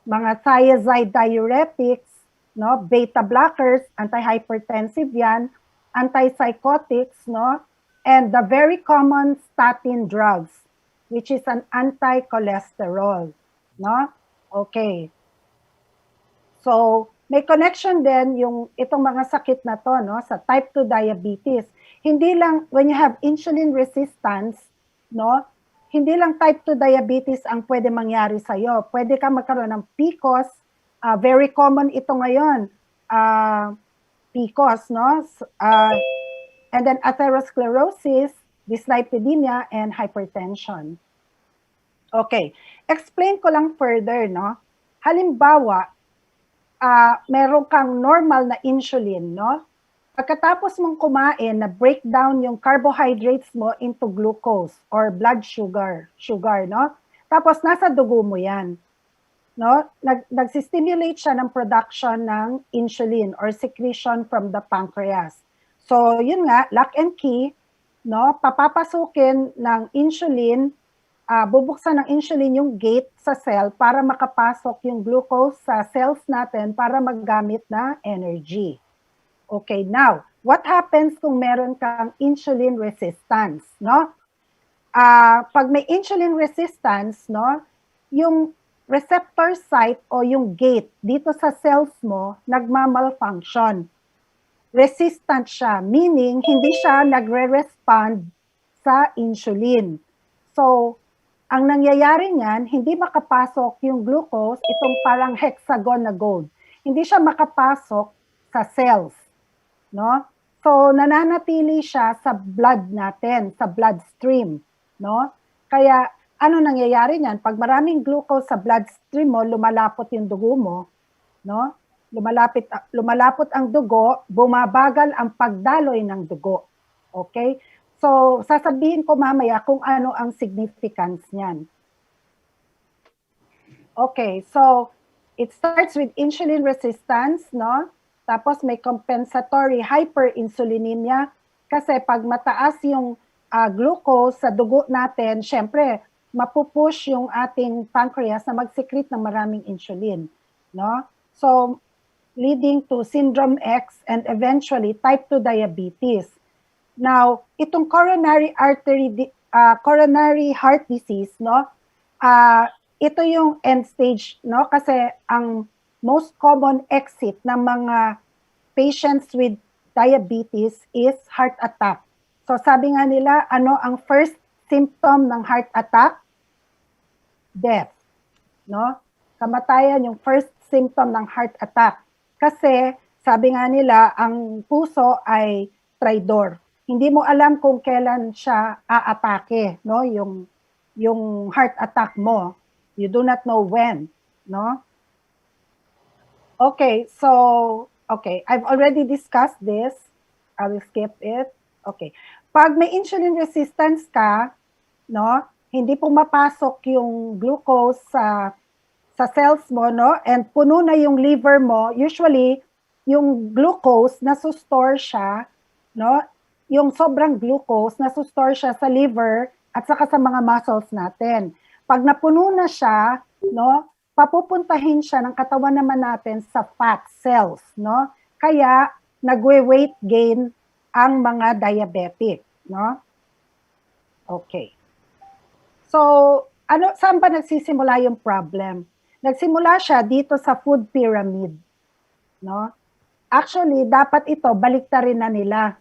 mga thiazide diuretics, no, beta blockers, antihypertensive yan, antipsychotics, no, and the very common statin drugs, which is an anti-cholesterol, no? Okay. So, may connection din yung itong mga sakit na to, no, sa type 2 diabetes. Hindi lang when you have insulin resistance, no, hindi lang type 2 diabetes ang pwede mangyari sa iyo. Pwede ka magkaroon ng PCOS, very common ito ngayon. PCOS, no? And then atherosclerosis, dyslipidemia, and hypertension. Okay, explain ko lang further, no? Halimbawa, meron kang normal na insulin, no? Pagkatapos mong kumain, na break down yung carbohydrates mo into glucose or blood sugar, no? Tapos nasa dugo mo yan, no? Nagsistimulate siya ng production ng insulin or secretion from the pancreas. So, yun nga, lock and key, no? Papapasukin ng insulin, bubuksan ng insulin yung gate sa cell para makapasok yung glucose sa cells natin para maggamit na energy. Okay, now, what happens kung meron kang insulin resistance, no? Pag may insulin resistance, no, yung receptor site o yung gate dito sa cells mo nagma-malfunction. Resistant siya, meaning hindi siya nagre-respond sa insulin. So, ang nangyayari niyan, hindi makapasok yung glucose, itong parang hexagon na gold. Hindi siya makapasok sa cells. No? So, nananatili siya sa blood natin, sa bloodstream. No? Kaya, ano nangyayari niyan? Pag maraming glucose sa bloodstream mo, lumalapot yung dugo mo. No? Lumalapot ang dugo, bumabagal ang pagdaloy ng dugo. Okay? So, sasabihin ko mamaya kung ano ang significance niyan. Okay, so it starts with insulin resistance, no? Tapos may compensatory hyperinsulinemia kasi pag mataas yung glucose sa dugo natin, syempre mapupush yung ating pancreas na mag-secrete ng maraming insulin, no? So leading to syndrome X and eventually type 2 diabetes. Now, itong coronary heart disease, no? Ito yung end stage, no? Kasi ang most common exit ng mga patients with diabetes is heart attack. So sabi nga nila, ano ang first symptom ng heart attack? Death, no? Kamatayan yung first symptom ng heart attack. Kasi sabi nga nila, ang puso ay traidor. Hindi mo alam kung kailan siya aatake, no? Yung heart attack mo. You do not know when, no? Okay, so, okay, I've already discussed this. I will skip it. Okay. Pag may insulin resistance ka, no, hindi pumapasok yung glucose sa cells mo, no, and puno na yung liver mo, usually, yung glucose, nasustor siya, no, yung sobrang glucose, nasustor siya sa liver at saka sa mga muscles natin. Pag napuno na siya, no, papupuntahin siya ng katawan naman natin sa fat cells, no? Kaya nagwe-weight gain ang mga diabetic, no? Okay. So, saan ba nagsisimula yung problem? Nagsimula siya dito sa food pyramid, no? Actually, dapat ito baliktarin na nila.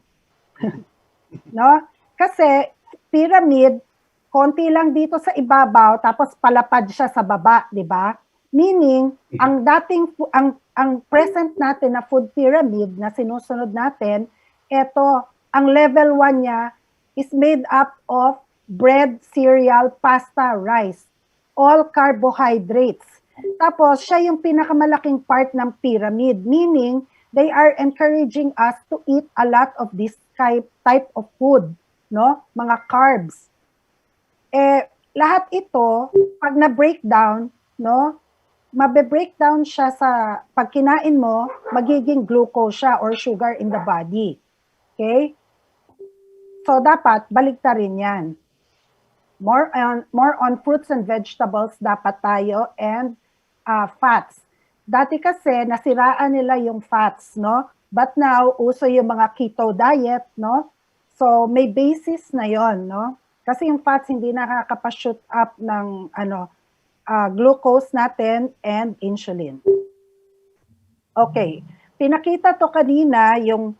No? Kasi pyramid, konti lang dito sa ibabaw tapos palapad siya sa baba, di ba? Meaning, ang present natin na food pyramid na sinusunod natin, ang level 1 niya is made up of bread, cereal, pasta, rice, all carbohydrates. Tapos, siya yung pinakamalaking part ng pyramid, meaning, they are encouraging us to eat a lot of this type of food, no? Mga carbs. Lahat ito, pag na-breakdown, no? Mabe-breakdown siya sa pag kinain mo, magiging glucose siya or sugar in the body. Okay? So dapat baliktarin 'yan. More on fruits and vegetables dapat tayo and fats. Dati kasi nasiraan nila yung fats, no? But now uso yung mga keto diet, no? So may basis na 'yon, no? Kasi yung fats hindi nakakapa-shoot up ng glucose natin and insulin. Okay, pinakita to kanina yung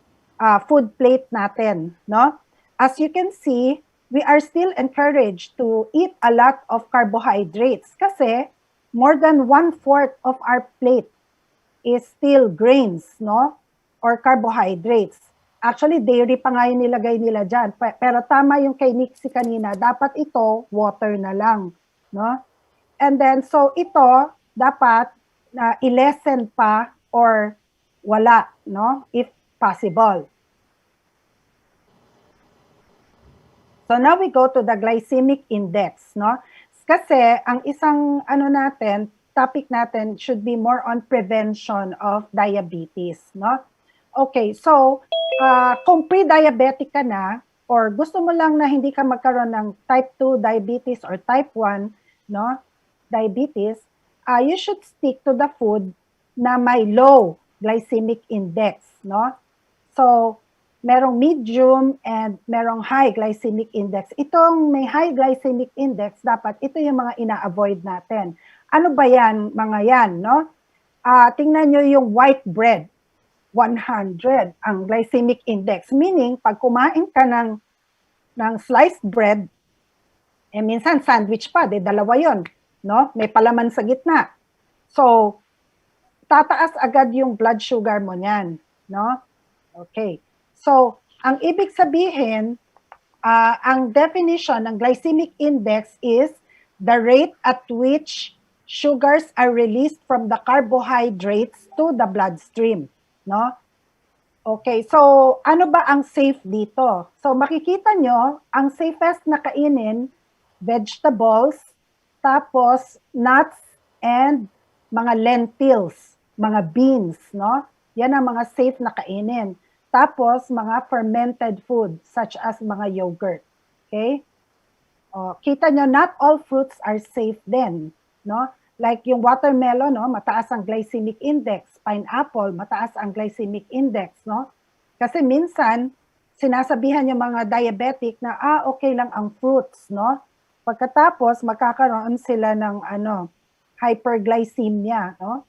food plate natin, no? As you can see, we are still encouraged to eat a lot of carbohydrates kasi more than 1/4 of our plate is still grains, no? Or carbohydrates. Actually, dairy pa nga yung nilagay nila dyan. Pero tama yung kay Nixie kanina, dapat ito, water na lang, no? And then, so ito, dapat i-lessen pa or wala, no? If possible. So now we go to the glycemic index, no? Kasi ang isang topic natin should be more on prevention of diabetes, no? Okay, so kung pre-diabetic ka na or gusto mo lang na hindi ka magkaroon ng type 2 diabetes or type 1, no? Diabetes, you should stick to the food na may low glycemic index, no? So, merong medium and merong high glycemic index. Itong may high glycemic index, dapat ito yung mga ina-avoid natin. Ano ba yan, mga yan, no? Tingnan nyo yung white bread, 100 ang glycemic index. Meaning, pag kumain ka ng sliced bread, minsan sandwich pa, dalawa yon, no? May palaman sa gitna. So, tataas agad yung blood sugar mo niyan, no? Okay. So, ang ibig sabihin, ang definition ng glycemic index is the rate at which sugars are released from the carbohydrates to the bloodstream, no? Okay, so ano ba ang safe dito? So makikita nyo, ang safest na kainin, vegetables, tapos nuts and mga lentils, mga beans, no? Yan ang mga safe na kainin. Tapos mga fermented food such as mga yogurt. Okay? O, kita nyo, not all fruits are safe din, no? Like yung watermelon, no, mataas ang glycemic index. Pineapple, mataas ang glycemic index, no? Kasi minsan, sinasabihan yung mga diabetic na, okay lang ang fruits, no? Pagkatapos, magkakaroon sila ng, hyperglycemia, no?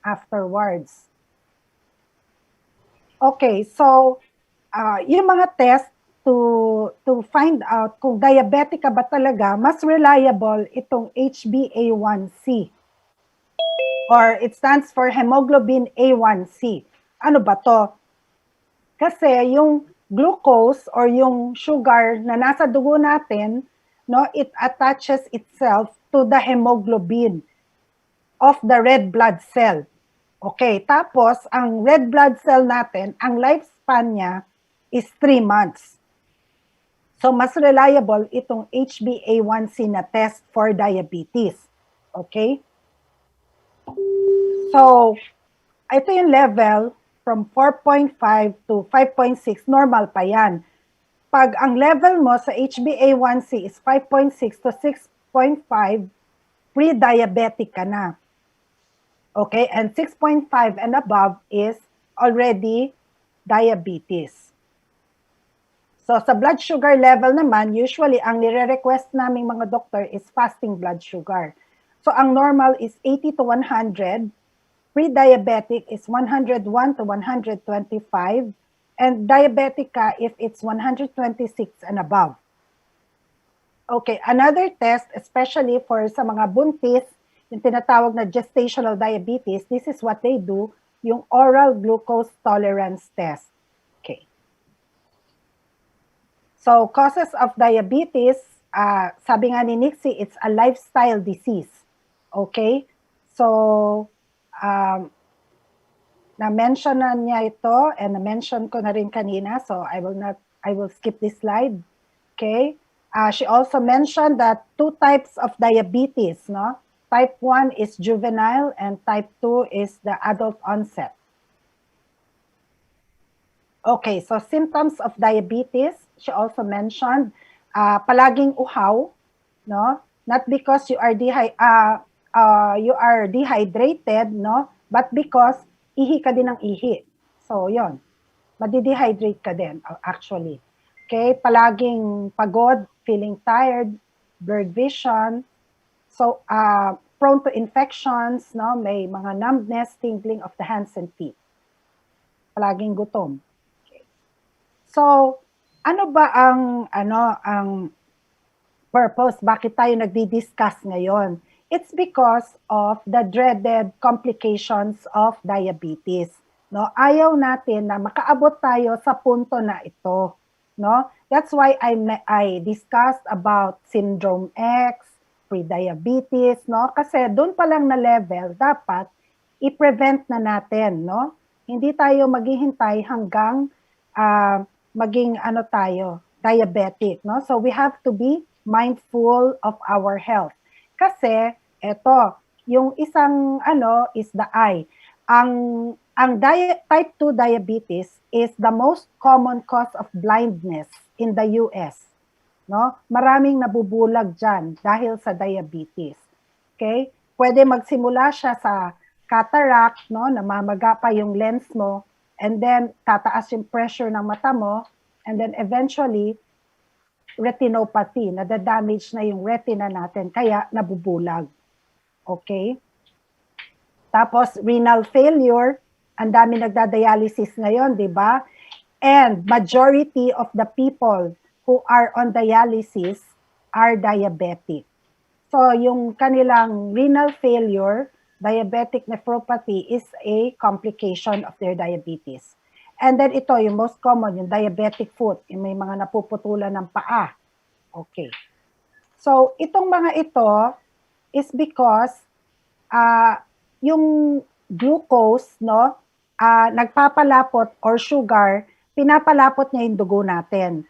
Afterwards. Okay, so, yung mga test to find out kung diabetic ka ba talaga, mas reliable itong HbA1c. Or it stands for hemoglobin A1c. Ano ba to? Kasi yung glucose or yung sugar na nasa dugo natin, no, it attaches itself to the hemoglobin of the red blood cell. Okay, tapos ang red blood cell natin, ang lifespan niya is 3 months. So, mas reliable itong HbA1c na test for diabetes. Okay? So, ito yung level from 4.5 to 5.6, normal pa yan. Pag ang level mo sa HbA1c is 5.6 to 6.5, pre-diabetic ka na. Okay? And 6.5 and above is already diabetes. So, sa blood sugar level naman, usually, ang nire-request naming mga doktor is fasting blood sugar. So, ang normal is 80 to 100. Pre-diabetic is 101 to 125. And diabetic ka if it's 126 and above. Okay, another test, especially for sa mga buntis, yung tinatawag na gestational diabetes, this is what they do, yung oral glucose tolerance test. Okay. So, causes of diabetes, sabi nga ni Nixie, it's a lifestyle disease. Okay? So, na-mention na niya ito and na-mention ko na rin kanina, so I will skip this slide. Okay? She also mentioned that 2 types of diabetes, no? Type 1 is juvenile and type 2 is the adult onset. Okay, so symptoms of diabetes, she also mentioned, palaging uhaw, no? Not because you are dehydrated, no? But because ihi ka din ng ihi. So, yon. Madi-dehydrate ka din, actually. Okay, palaging pagod, feeling tired, blurred vision. So, prone to infections, no? May mga numbness, tingling of the hands and feet. Palaging gutom. So, ano ba ang purpose? Bakit tayo nagdi-discuss ngayon? It's because of the dreaded complications of diabetes. No, ayaw natin na makaabot tayo sa punto na ito. No, that's why I discussed about syndrome X, pre-diabetes. No, kasi doon pa lang na level dapat i-prevent na natin. No, hindi tayo maghihintay hanggang maging diabetic, no? So we have to be mindful of our health. Kasi yung isang is the eye. Ang type 2 diabetes is the most common cause of blindness in the US, no? Maraming nabubulag diyan dahil sa diabetes. Okay? Pwede magsimula siya sa cataract, no? Namamaga pa yung lens mo. And then, tataas yung pressure ng mata mo, and then eventually, retinopathy, nadadamage na yung retina natin, kaya nabubulag. Okay? Tapos, renal failure, ang dami nagdadialysis ngayon, di ba? And majority of the people who are on dialysis are diabetic. So, yung kanilang renal failure, diabetic nephropathy is a complication of their diabetes. And then ito, yung most common, yung diabetic foot, yung may mga napuputulan ng paa. Okay. So, itong mga ito is because yung glucose, no, nagpapalapot or sugar, pinapalapot niya yung dugo natin.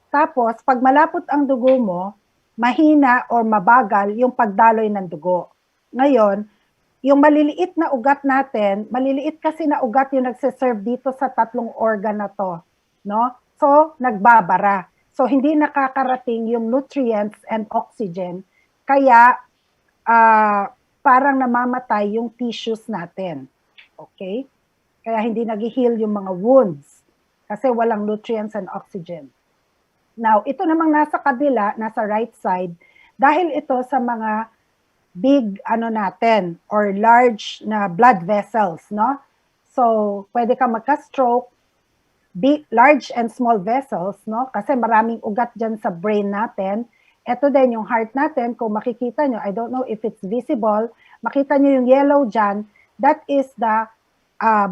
Tapos, pag malapot ang dugo mo, mahina or mabagal yung pagdaloy ng dugo. Ngayon, yung maliliit na ugat natin, maliliit kasi na ugat yung nagsiserve dito sa tatlong organ na to, no? So, nagbabara. So, hindi nakakarating yung nutrients and oxygen, kaya parang namamatay yung tissues natin. Okay? Kaya hindi nag-heal yung mga wounds kasi walang nutrients and oxygen. Now, ito namang nasa kabila, nasa right side, dahil ito sa mga big natin or large na blood vessels, no? So, pwede ka magka-stroke, big, large and small vessels, no? Kasi maraming ugat dyan sa brain natin. Ito din yung heart natin, kung makikita nyo, I don't know if it's visible, makita nyo yung yellow dyan, that is the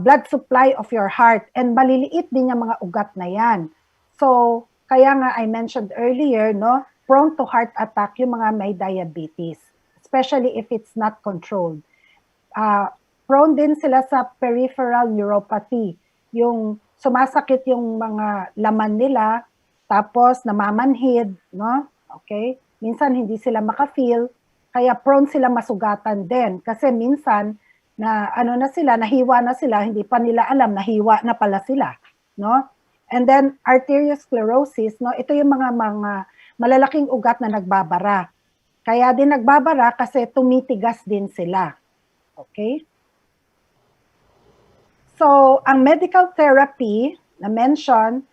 blood supply of your heart. And maliliit din yung mga ugat na yan. So, kaya nga I mentioned earlier, no, prone to heart attack yung mga may diabetes, especially if it's not controlled. Prone din sila sa peripheral neuropathy, yung sumasakit yung mga laman nila, tapos namamanhid, no? Okay? Minsan hindi sila maka-feel, kaya prone sila masugatan din. Kasi minsan, na na sila, nahiwa na sila, hindi pa nila alam, nahiwa na pala sila, no? And then arteriosclerosis, no? Ito yung mga malalaking ugat na nagbabara. Kaya din nagbabara kasi tumitigas din sila. Okay? So, ang medical therapy na mention,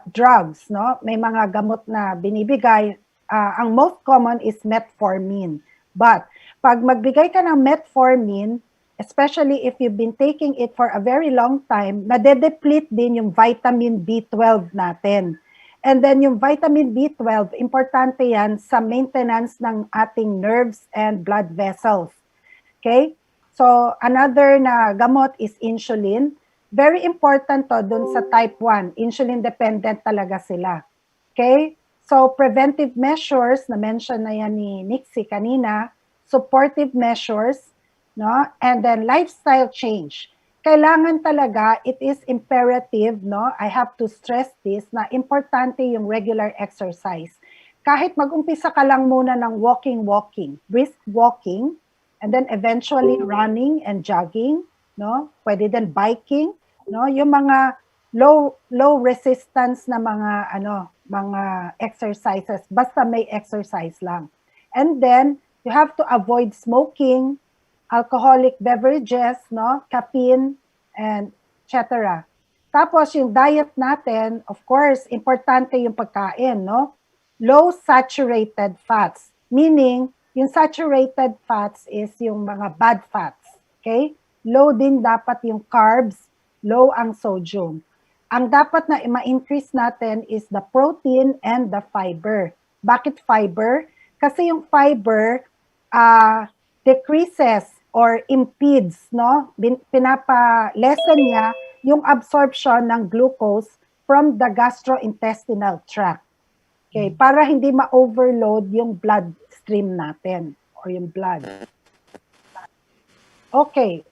drugs, no? May mga gamot na binibigay. Ang most common is metformin. But, pag magbigay ka ng metformin, especially if you've been taking it for a very long time, nade-deplete din yung vitamin B12 natin. And then yung vitamin B12, importante yan sa maintenance ng ating nerves and blood vessels. Okay? So, another na gamot is insulin. Very important to dun sa type 1. Insulin dependent talaga sila. Okay? So, preventive measures, na-mention na yan ni Nixie kanina, supportive measures, no? And then lifestyle change. Kailangan talaga, it is imperative, no? I have to stress this, na importante yung regular exercise. Kahit mag-umpisa ka lang muna ng walking, brisk walking, and then eventually running and jogging, no? Pwede din biking, no? Yung mga low resistance na mga exercises, basta may exercise lang. And then you have to avoid smoking, alcoholic beverages, no, caffeine, and etc. Tapos yung diet natin, of course, importante yung pagkain, no? Low saturated fats, meaning yung saturated fats is yung mga bad fats, okay? Low din dapat yung carbs, low ang sodium. Ang dapat na ma-increase natin is the protein and the fiber. Bakit fiber? Kasi yung fiber decreases or impedes, no? Pinapa-lessen niya yung absorption ng glucose from the gastrointestinal tract. Okay, para hindi ma-overload yung blood stream natin or yung blood. Okay.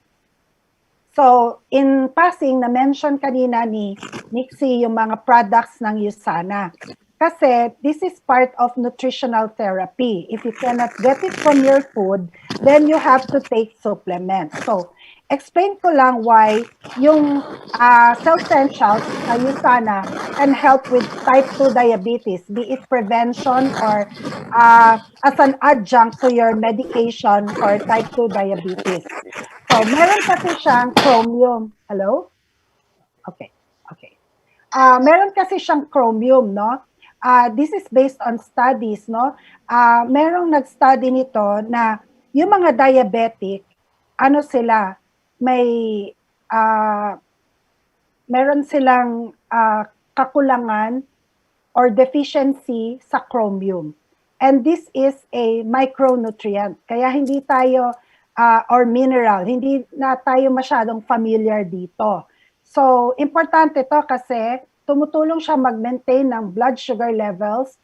So, in passing, na-mention kanina ni Nixie yung mga products ng USANA. Kasi this is part of nutritional therapy. If you cannot get it from your food, then you have to take supplements. So, explain ko lang why yung Self-Essentials na USANA can help with type 2 diabetes, be it prevention or as an adjunct to your medication for type 2 diabetes. So, meron kasi siyang chromium. Hello? Okay. Meron kasi siyang chromium, no? This is based on studies, no? Merong nag-study nito na yung mga diabetic, sila, meron silang kakulangan or deficiency sa chromium. And this is a micronutrient. Kaya hindi tayo, or mineral, hindi na tayo masyadong familiar dito. So, importante to kasi tumutulong siya mag-maintain ng blood sugar levels,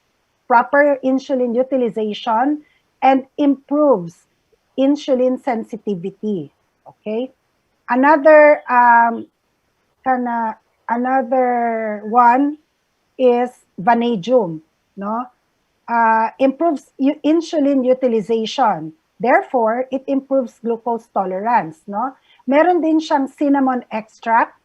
proper insulin utilization, and improves insulin sensitivity. Okay? Another another one is vanadium, no? Improves insulin utilization. Therefore, it improves glucose tolerance, no? Meron din siyang cinnamon extract,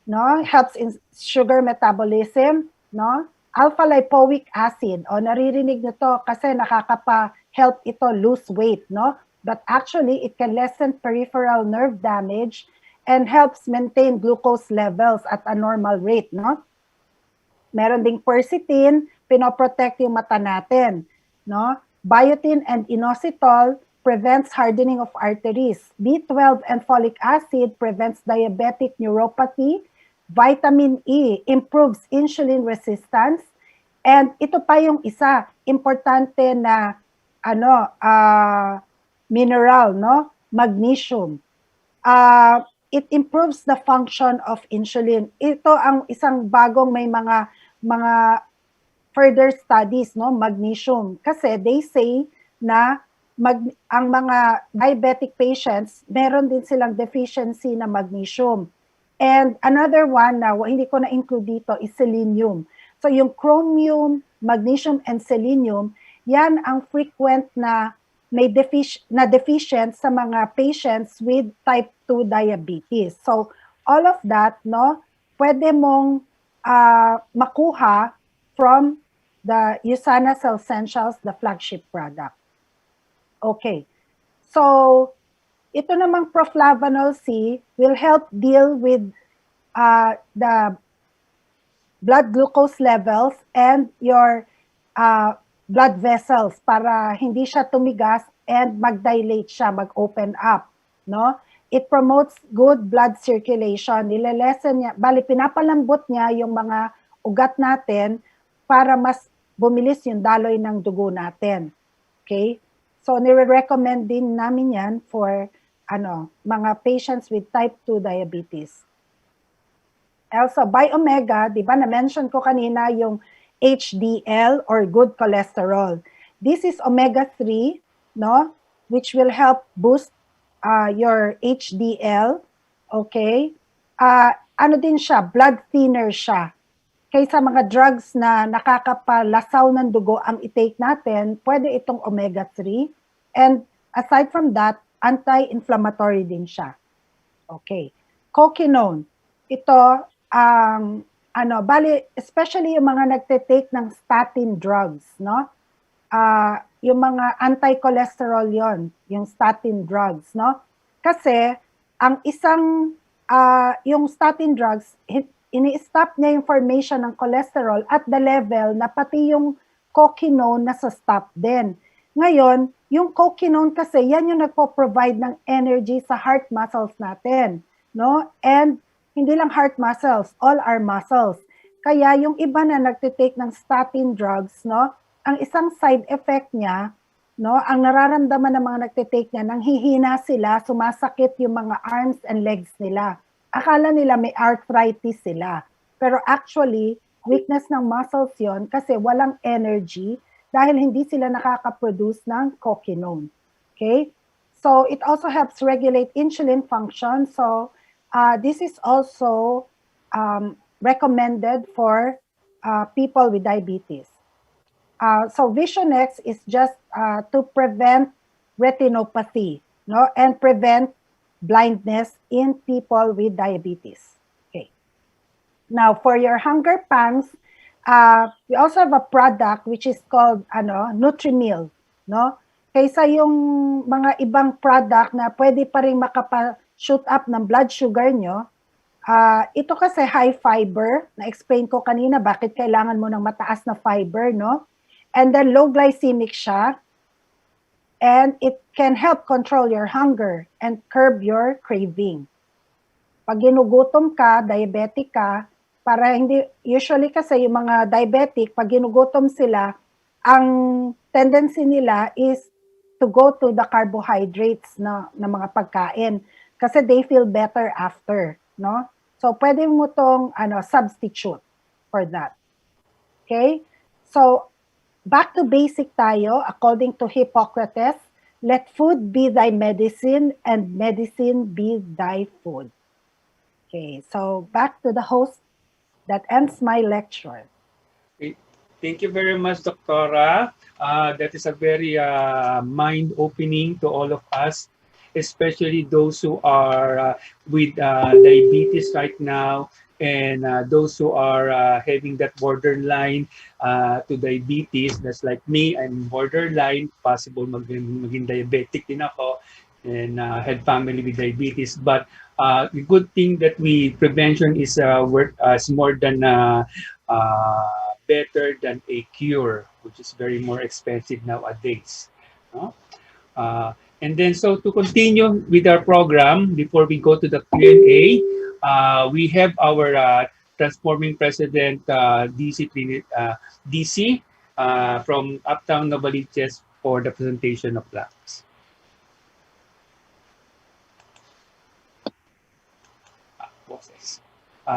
no? Helps in sugar metabolism, no? Alpha lipoic acid, o naririnig nyo to kasi nakakapa-help ito lose weight, no? But actually, it can lessen peripheral nerve damage and helps maintain glucose levels at a normal rate, no? Meron ding quercetin, pinoprotect yung mata natin, no? Biotin and inositol prevents hardening of arteries. B12 and folic acid prevents diabetic neuropathy. Vitamin E improves insulin resistance. And ito pa yung isa, importante na mineral, no? Magnesium. It improves the function of insulin. Ito ang isang bagong may mga further studies, no? Magnesium. Kasi they say na ang mga diabetic patients, meron din silang deficiency na magnesium. And another one na hindi ko na-include dito is selenium. So yung chromium, magnesium, and selenium, yan ang frequent na may deficient sa mga patients with type 2 diabetes. So all of that, no, pwede mong makuha from the USANA Cell Essentials, the flagship product. Okay. So ito namang proflavanol C will help deal with the blood glucose levels and your blood vessels para hindi siya tumigas and mag-dilate siya, mag-open up, no? It promotes good blood circulation. Nilelesen niya, pinapalambot niya yung mga ugat natin para mas bumilis yung daloy ng dugo natin. Okay? So nire-recommend din namin yan for mga patients with type 2 diabetes. Also, by omega, di ba na-mention ko kanina yung HDL or good cholesterol. This is omega-3, no, which will help boost your HDL. Okay? Ano din siya? Blood thinner siya. Kaysa mga drugs na nakakapalasaw ng dugo ang i-take natin, pwede itong omega-3. And aside from that, anti-inflammatory din siya. Okay. Coquinone. Ito, especially yung mga nagte-take ng statin drugs, no? Yung mga anti-cholesterol yon, yung statin drugs, no? Kasi, ang isang, yung statin drugs, ini-stop niya yung formation ng cholesterol at the level na pati yung coquinone nasa stop din. Ngayon, yung coquinone kasi, yan yung nagpo-provide ng energy sa heart muscles natin, no? And hindi lang heart muscles, all our muscles. Kaya yung iba na nagtitake ng statin drugs, no? Ang isang side effect niya, no, ang nararamdaman ng mga nagtitake niya, nanghihina sila, sumasakit yung mga arms and legs nila. Akala nila may arthritis sila. Pero actually, weakness ng muscles yon kasi walang energy dahil hindi sila nakaka-produce ng coquinone. Okay? So, it also helps regulate insulin function. So, this is also recommended for people with diabetes. So, Visionex is just to prevent retinopathy, no, and prevent blindness in people with diabetes. Okay. Now, for your hunger pangs, we also have a product which is called Nutrimil, no? Kaysa yung mga ibang product na pwede pa rin makapa-shoot up ng blood sugar nyo, ito kasi high fiber, na-explain ko kanina bakit kailangan mo ng mataas na fiber, no? And then low glycemic siya, and it can help control your hunger and curb your craving. Pag ginugutom ka, diabetic ka, para hindi, usually kasi yung mga diabetic, pag ginugutom sila, ang tendency nila is to go to the carbohydrates na mga pagkain kasi they feel better after, no? So, pwede mo tong substitute for that. Okay? So, back to basic tayo, according to Hippocrates, Let food be thy medicine and medicine be thy food. Okay, so back to the host. That ends my lecture. Okay. Thank you very much, Doctora. That is a very mind-opening to all of us, especially those who are with diabetes right now and those who are having that borderline to diabetes. That's like me, I'm borderline, possible maging diabetic din ako and had family with diabetes. But the good thing that prevention is more than better than a cure, which is very more expensive nowadays. No? And then, so to continue with our program, before we go to the Q&A, we have our transforming president, DC, from Uptown Novaliches for the presentation of plaques.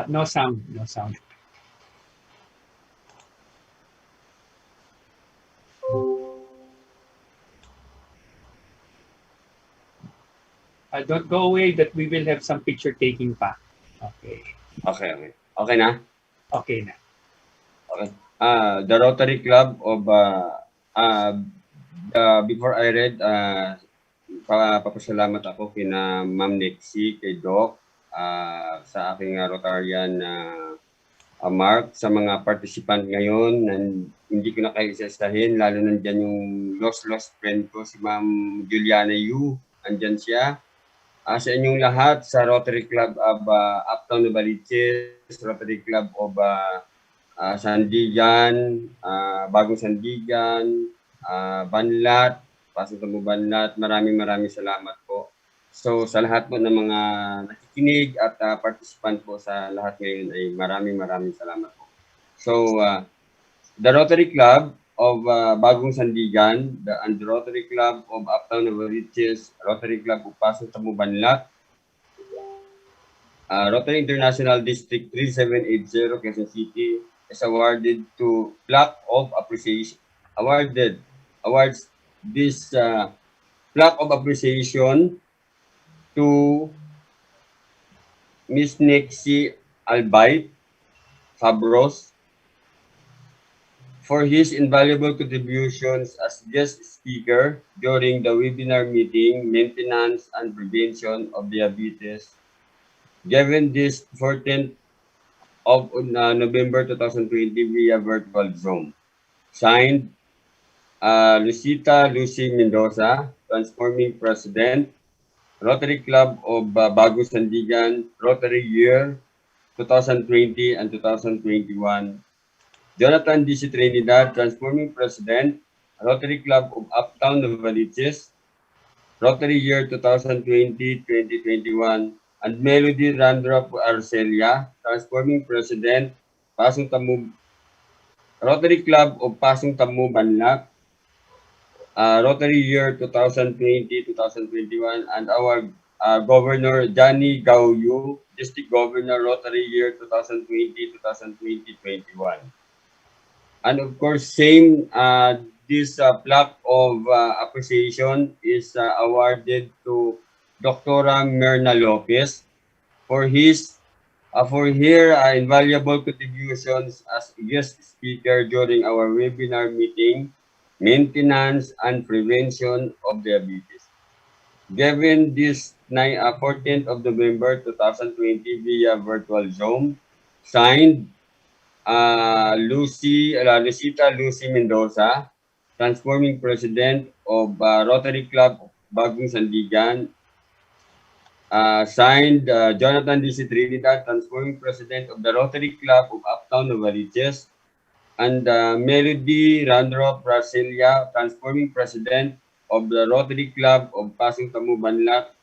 No sound, no sound. Don't go away that we will have some picture taking pa. Okay. Okay. Okay na? Okay na. Okay. The Rotary Club of before I read, papasalamat ako kina Ma'am Nexie, kay Doc, sa aking Rotarian Mark, sa mga participant ngayon, hindi ko na kayo isasahin, lalo nandyan yung lost friend ko, si Ma'am Juliana Yu, andyan siya. Sa inyong lahat, sa Rotary Club of Uptown Novaliches, Rotary Club of Sandigan, Bagong Sandigan, BANLAT, PASONG BANLAT, maraming salamat po. So sa lahat po ng mga nakikinig at participant po sa lahat ngayon ay maraming salamat po. So the Rotary Club of Bagong Sandigan and the Rotary Club of Uptown Novaliches, Rotary Club of PASONG BANLAT, Rotary International District 3780 Quezon City is awarded to plaque of appreciation. Awards this plaque of appreciation to Miss Nexie Albite Fabros for his invaluable contributions as guest speaker during the webinar meeting Maintenance and Prevention of Diabetes, given this 14th of November 2020 via virtual Zoom. Signed, Lucita Lucy Mendoza, Transforming President, Rotary Club of Bagong Sandigan, Rotary Year 2020 and 2021. Jonathan D.C. Trinidad, Transforming President, Rotary Club of Uptown Novaliches, Rotary Year 2020-2021, and Melody Randrop Arcelia, Transforming President, Rotary Club of Pasong Tamo Banlak, Rotary Year 2020-2021, and our Governor Johnny Gauyu, District Governor, Rotary Year 2020-2021. And of course, same, this plaque of appreciation is awarded to Dr. Myrna Lopez for her invaluable contributions as guest speaker during our webinar meeting, Maintenance and Prevention of Diabetes. Given this 14th of November 2020 via virtual Zoom, signed Lucita Lucy Mendoza, Transforming President of Rotary Club Bagong Sandigan, signed Jonathan D.C. Trinidad, Transforming President of the Rotary Club of Uptown Novaliches, and Melody Randrop Brasilia, Transforming President of the Rotary Club of Pasong Tamo Banlak,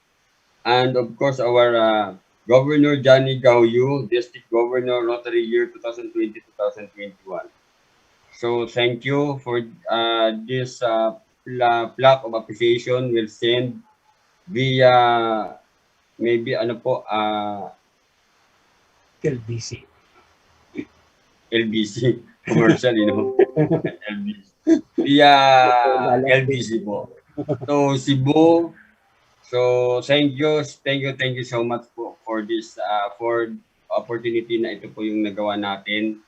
and of course our Governor Johnny Gauyu, District Governor, Rotary Year 2020-2021. So thank you for this plaque of appreciation. We'll send via maybe LBC. LBC commercial, LBC. Via LBC po. to Cebu. So thank you so much po for this for opportunity na ito po yung nagawa natin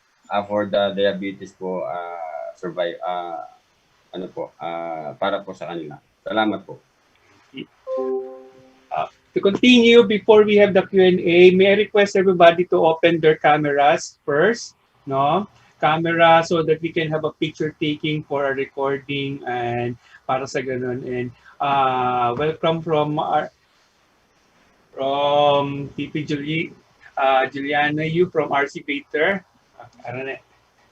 for the diabetes po survive para po sa kanila. Salamat po. To continue, before we have the Q&A, may I request everybody to open their cameras first, no? Camera so that we can have a picture taking for a recording and para sa ganun. And welcome from TP Juliana, you from RC Peter.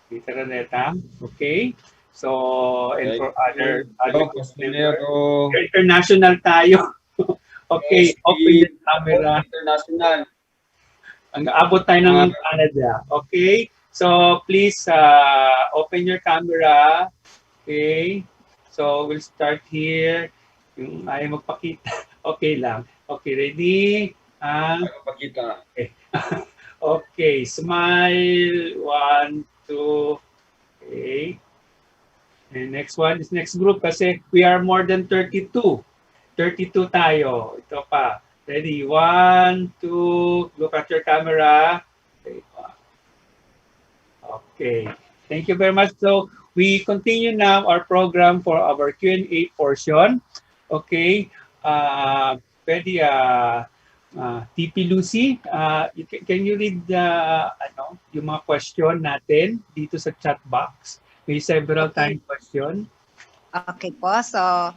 Peter Raneta. Okay. So, and for other international tayo. Okay, open the camera. International. Ang abot tayo ng Canada. Okay? So, please open your camera. Okay? So, we'll start here. Yung ayaw magpakita. Okay lang. Okay, ready? Magpakita. Okay. Okay, smile. 1, 2. Okay. And next one is next group kasi we are more than 32. 32 tayo. Ito pa. Ready? 1, 2. Look at your camera. Okay. Okay. Thank you very much. So we continue now our program for our Q&A portion. Okay. Ready? TP Lucy, can you read yung mga question natin dito sa chat box? May several time question. Okay po. So,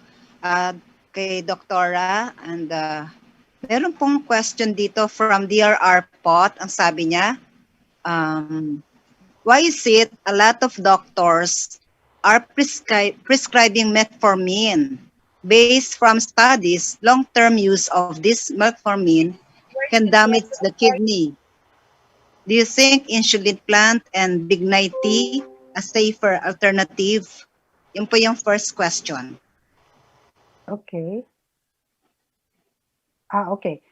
kay Doktora, and meron pong question dito from DRR Pot. Ang sabi niya, why is it a lot of doctors are prescribing metformin? Based from studies, long-term use of this metformin can damage the kidney. Do you think insulin plant and Bignite tea a safer alternative? Yun po yung first question. Okay. Okay.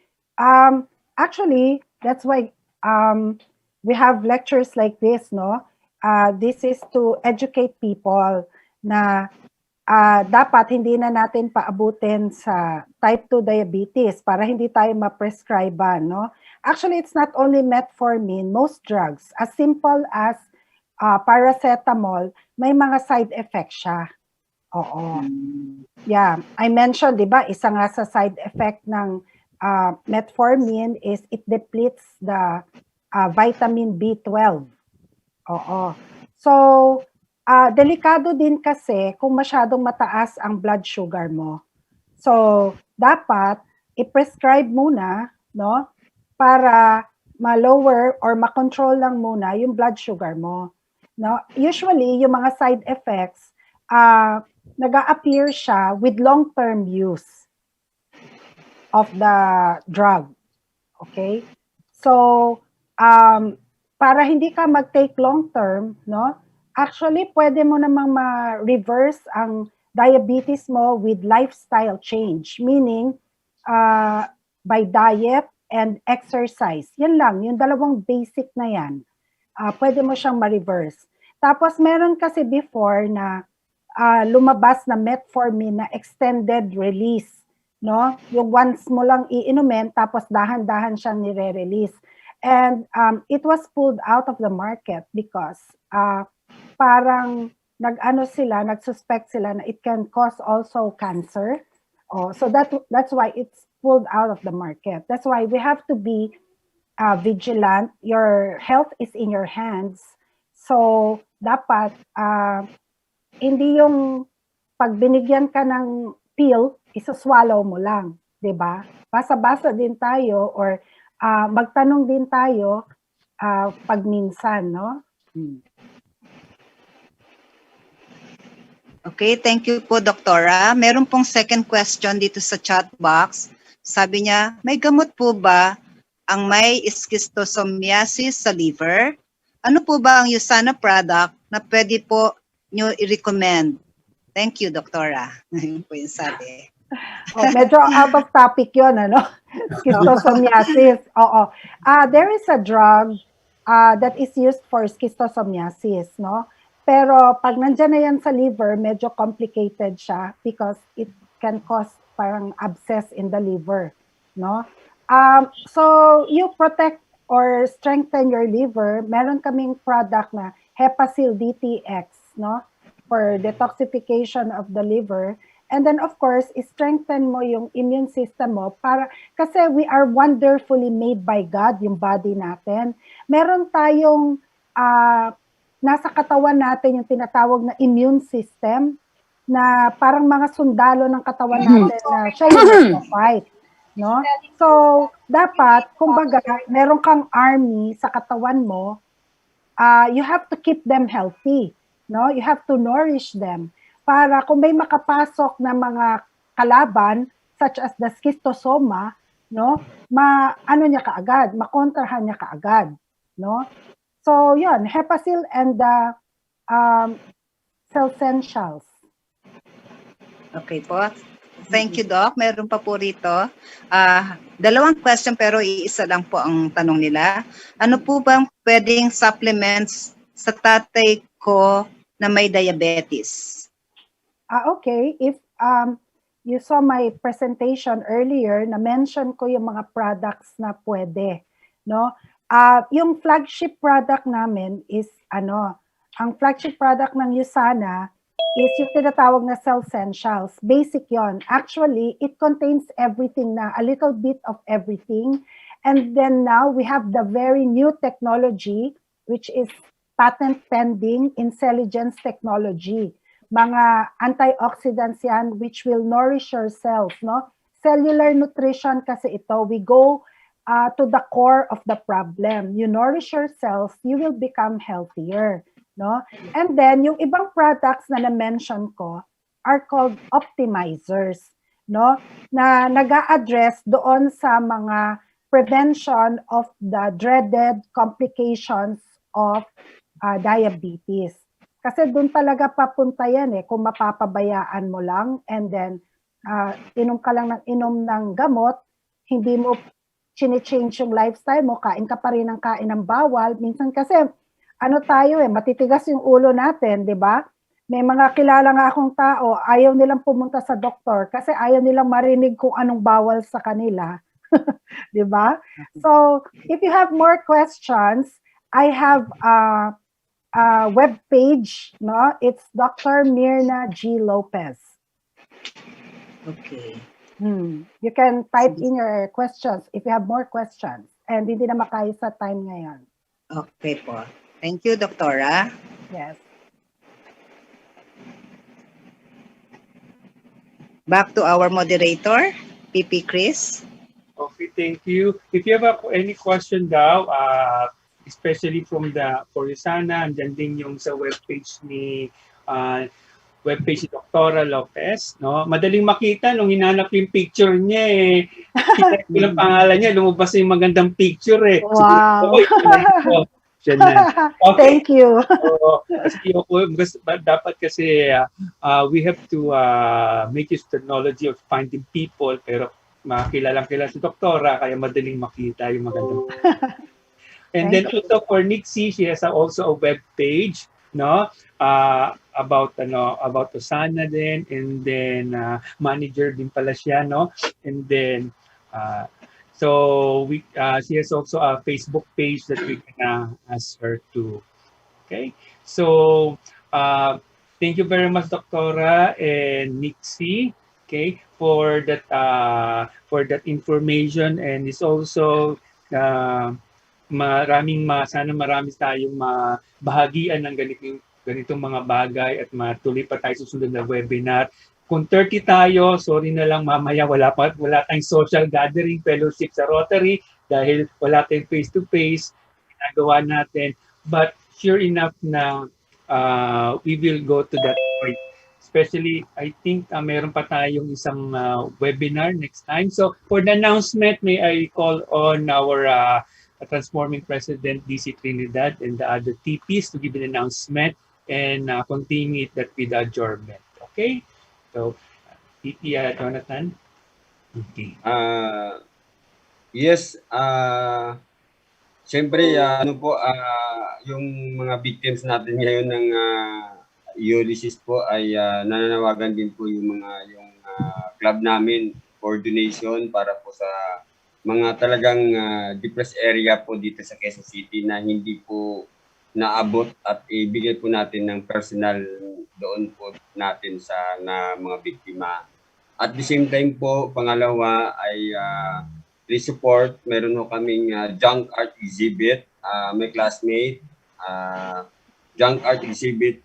Actually, that's why we have lectures like this, no? This is to educate people na dapat hindi na natin paabutin sa type 2 diabetes para hindi tayo ma-prescribe, no? Actually, it's not only metformin, most drugs, as simple as paracetamol, may mga side effects siya. Oo. Yeah, I mentioned, di ba, isa nga sa side effect ng metformin is it depletes the vitamin B12. Oo. So, delikado din kasi kung masyadong mataas ang blood sugar mo. So, dapat i-prescribe muna, no? Para ma-lower or ma-control lang muna yung blood sugar mo. No? Usually, yung mga side effects, nag-a-appear siya with long-term use of the drug. Okay? So, para hindi ka mag-take long-term, no? Actually, pwede mo namang ma-reverse ang diabetes mo with lifestyle change. Meaning, by diet and exercise. Yan lang, yung dalawang basic na yan. Pwede mo siyang ma-reverse. Tapos, meron kasi before na lumabas na metformin na extended release. No? Yung once mo lang iinumin, tapos dahan-dahan siyang nire-release. And it was pulled out of the market because parang nag-suspect sila na it can cause also cancer. So that's why it's pulled out of the market. That's why we have to be vigilant. Your health is in your hands. So dapat hindi yung pag binigyan ka ng pill, isa-swallow mo lang, 'di ba? Basa-basa din tayo or magtanong din tayo pag minsan, no? Okay, thank you po, Doktora. Meron pong second question dito sa chat box. Sabi niya, may gamot po ba ang may schistosomiasis sa liver? Ano po ba ang USANA product na pwede po nyo i-recommend? Thank you, Doktora. Yun po yung sabi. Medyo out of topic yun, ano? Schistosomiasis. Oo. There is a drug that is used for schistosomiasis, no? Pero pag nandyan na yan sa liver, medyo complicated siya because can cause parang abscess in the liver, no? So you protect or strengthen your liver, meron kaming product na Hepasil DTX, no? For detoxification of the liver. And then of course, strengthen mo yung immune system mo para, kasi we are wonderfully made by God, yung body natin. Meron tayong nasa katawan natin yung tinatawag na immune system na parang mga sundalo ng katawan natin na siya yung fight, no? So, dapat, kumbaga, meron kang army sa katawan mo, you have to keep them healthy, no? You have to nourish them para kung may makapasok na mga kalaban such as the schistosoma, no? Ano niya kaagad, makontrahan niya kaagad, no? So, yun, Hepasil and the Cellsentials. Okay po. Thank you, Doc. Meron pa po rito. Dalawang question pero iisa lang po ang tanong nila. Ano po bang pwedeng supplements sa tatay ko na may diabetes? Okay. If you saw my presentation earlier, na-mention ko yung mga products na pwede, no? Yung flagship product namin is ang flagship product ng USANA is yung tinatawag na Cellsentials. Basic yon. Actually, it contains everything na, a little bit of everything. And then now, we have the very new technology, which is patent pending intelligence technology. Mga antioxidants yan, which will nourish your cells, no? Cellular nutrition kasi ito, we go to the core of the problem. You nourish your cells, you will become healthier. No? And then, yung ibang products na na-mention ko are called optimizers, no? Na nag-a-address doon sa mga prevention of the dreaded complications of diabetes. Kasi doon talaga papunta yan kung mapapabayaan mo lang and then inom ka lang ng inom ng gamot, hindi mo chine-change yung lifestyle mo, kain ka pa rin ng kain ng bawal. Minsan kasi tayo matitigas yung ulo natin, di ba? May mga kilala nga akong tao, ayaw nilang pumunta sa doktor kasi ayaw nilang marinig kung anong bawal sa kanila. Di ba? So, if you have more questions, I have a web page, no? It's Dr. Mirna G. Lopez. Okay. You can type in your questions if you have more questions. And hindi na makaya sa time ngayon. Okay po. Thank you, Doctora. Yes. Back to our moderator, PP Chris. Okay, thank you. If you have any question daw, especially for USANA, andyan din yung sa webpage ni Doctora Lopez, no? Madaling makita nung hinanap yung picture niya Yung pangalan niya, lumabas yung magandang picture Wow. Okay. Thank you. Dapat kasi we have to make use technology of finding people, pero makilalang si Doktora, kaya madaling makita yung magandang. And then also for Nixie, she has also a web page, no? About USANA din, and then manager din pala siya, no? And then so she has also a Facebook page that we can ask her to. Okay, so thank you very much, Doctora and Nixie, okay, for that information, and it's also sana marami tayong mabahagian ng ganitong mga bagay at matuloy pa tayo susunod na webinar. Kung 30 tayo, sorry na lang mamaya, wala tayong social gathering, fellowship sa Rotary dahil wala tayong face-to-face, ginagawa natin. But sure enough na we will go to that point. Especially, I think meron pa tayong isang webinar next time. So for the announcement, may I call on our Transforming President, DC Trinidad, and the other TPs to give an announcement and continue that with adjournment. Okay? So, TP Jonathan? Okay. Yes, siyempre, yung mga victims natin ngayon ng Ulysses po ay nananawagan din po yung club namin for donation para po sa mga talagang depressed area po dito sa Quezon City na hindi po naabot at ibigay po natin ng personal doon po natin sa mga biktima. At the same time po, pangalawa ay please support. Meron po kaming junk art exhibit. My classmate, junk art exhibit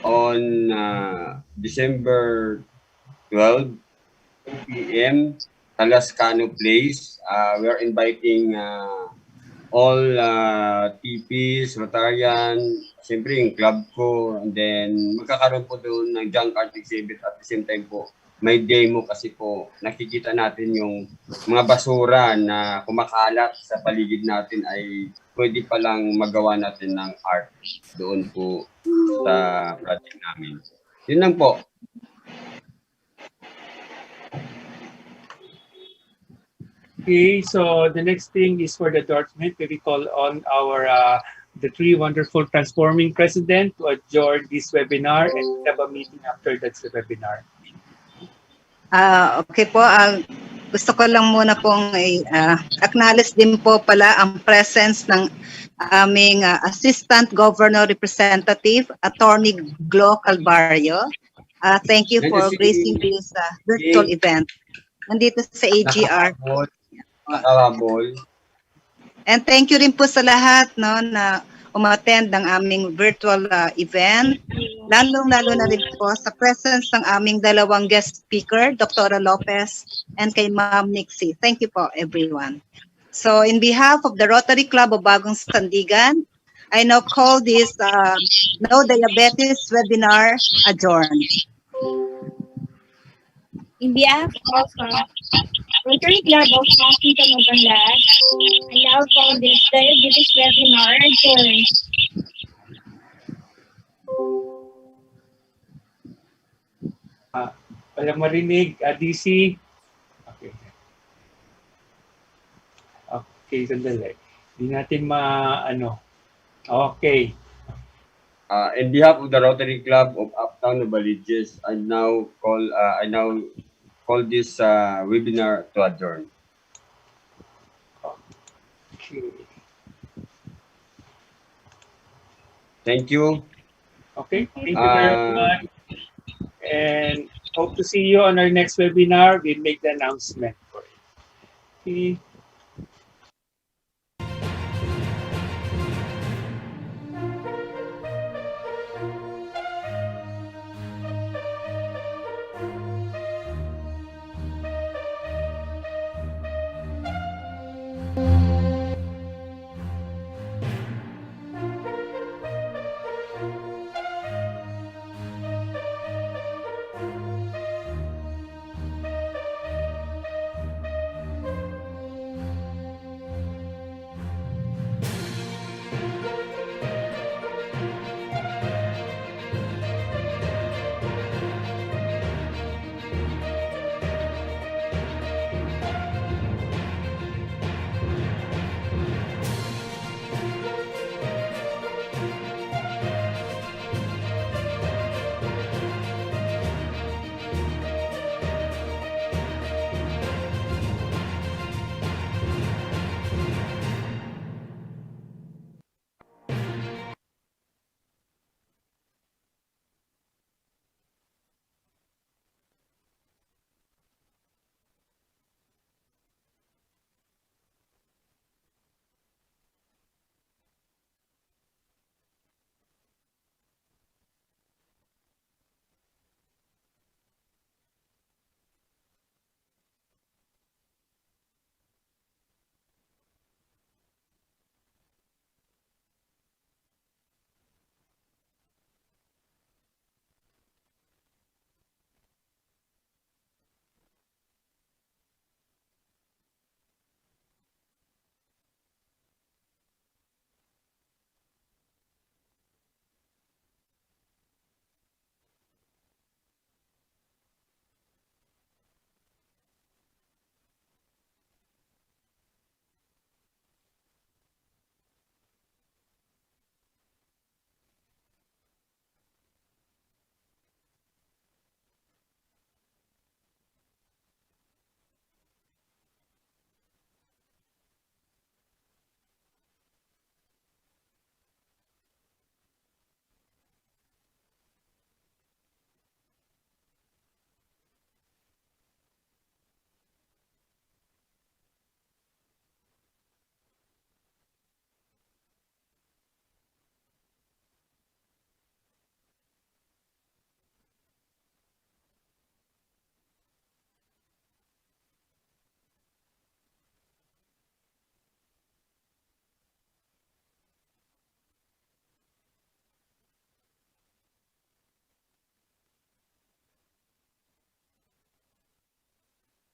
on December 12, 2 p.m. Talascano Place. We are inviting all TPs, Rotarian, siyempre yung club ko, and then magkakaroon po doon ng junk art exhibit at the same time po may demo kasi po nakikita natin yung mga basura na kumakalat sa paligid natin ay pwede palang magawa natin ng art doon po sa project namin. Yun lang po. Okay, so the next thing is for the endorsement. We call on our the three wonderful transforming president to adjourn this webinar and have a meeting after that's the webinar. Okay po, gusto ko lang muna pong acknowledge din po pala ang presence ng aming Assistant Governor Representative, Attorney Glo Calvario. Thank you for gracing this virtual event. Nandito sa AGR. Nakakabol. And thank you rin po sa lahat na umattend ng aming virtual event. Lalong-lalo na rin po sa presence ng aming dalawang guest speaker, Dr. Lopez and kay Ma'am Nixie. Thank you po, everyone. So, in behalf of the Rotary Club of Bagong Sandigan, I now call this No Diabetes webinar adjourned. In behalf of Rotary Club of Tacoma, BANLAT, I now call this diabetes webinar adjourned. Walang marinig, DC. Okay. Okay, sandali. Hindi natin Okay. In behalf of the Rotary Club of Uptown NOVALICHES, I now call this webinar to adjourn. Okay. Thank you. Okay, thank you very much. And hope to see you on our next webinar. We'll make the announcement for it. Okay.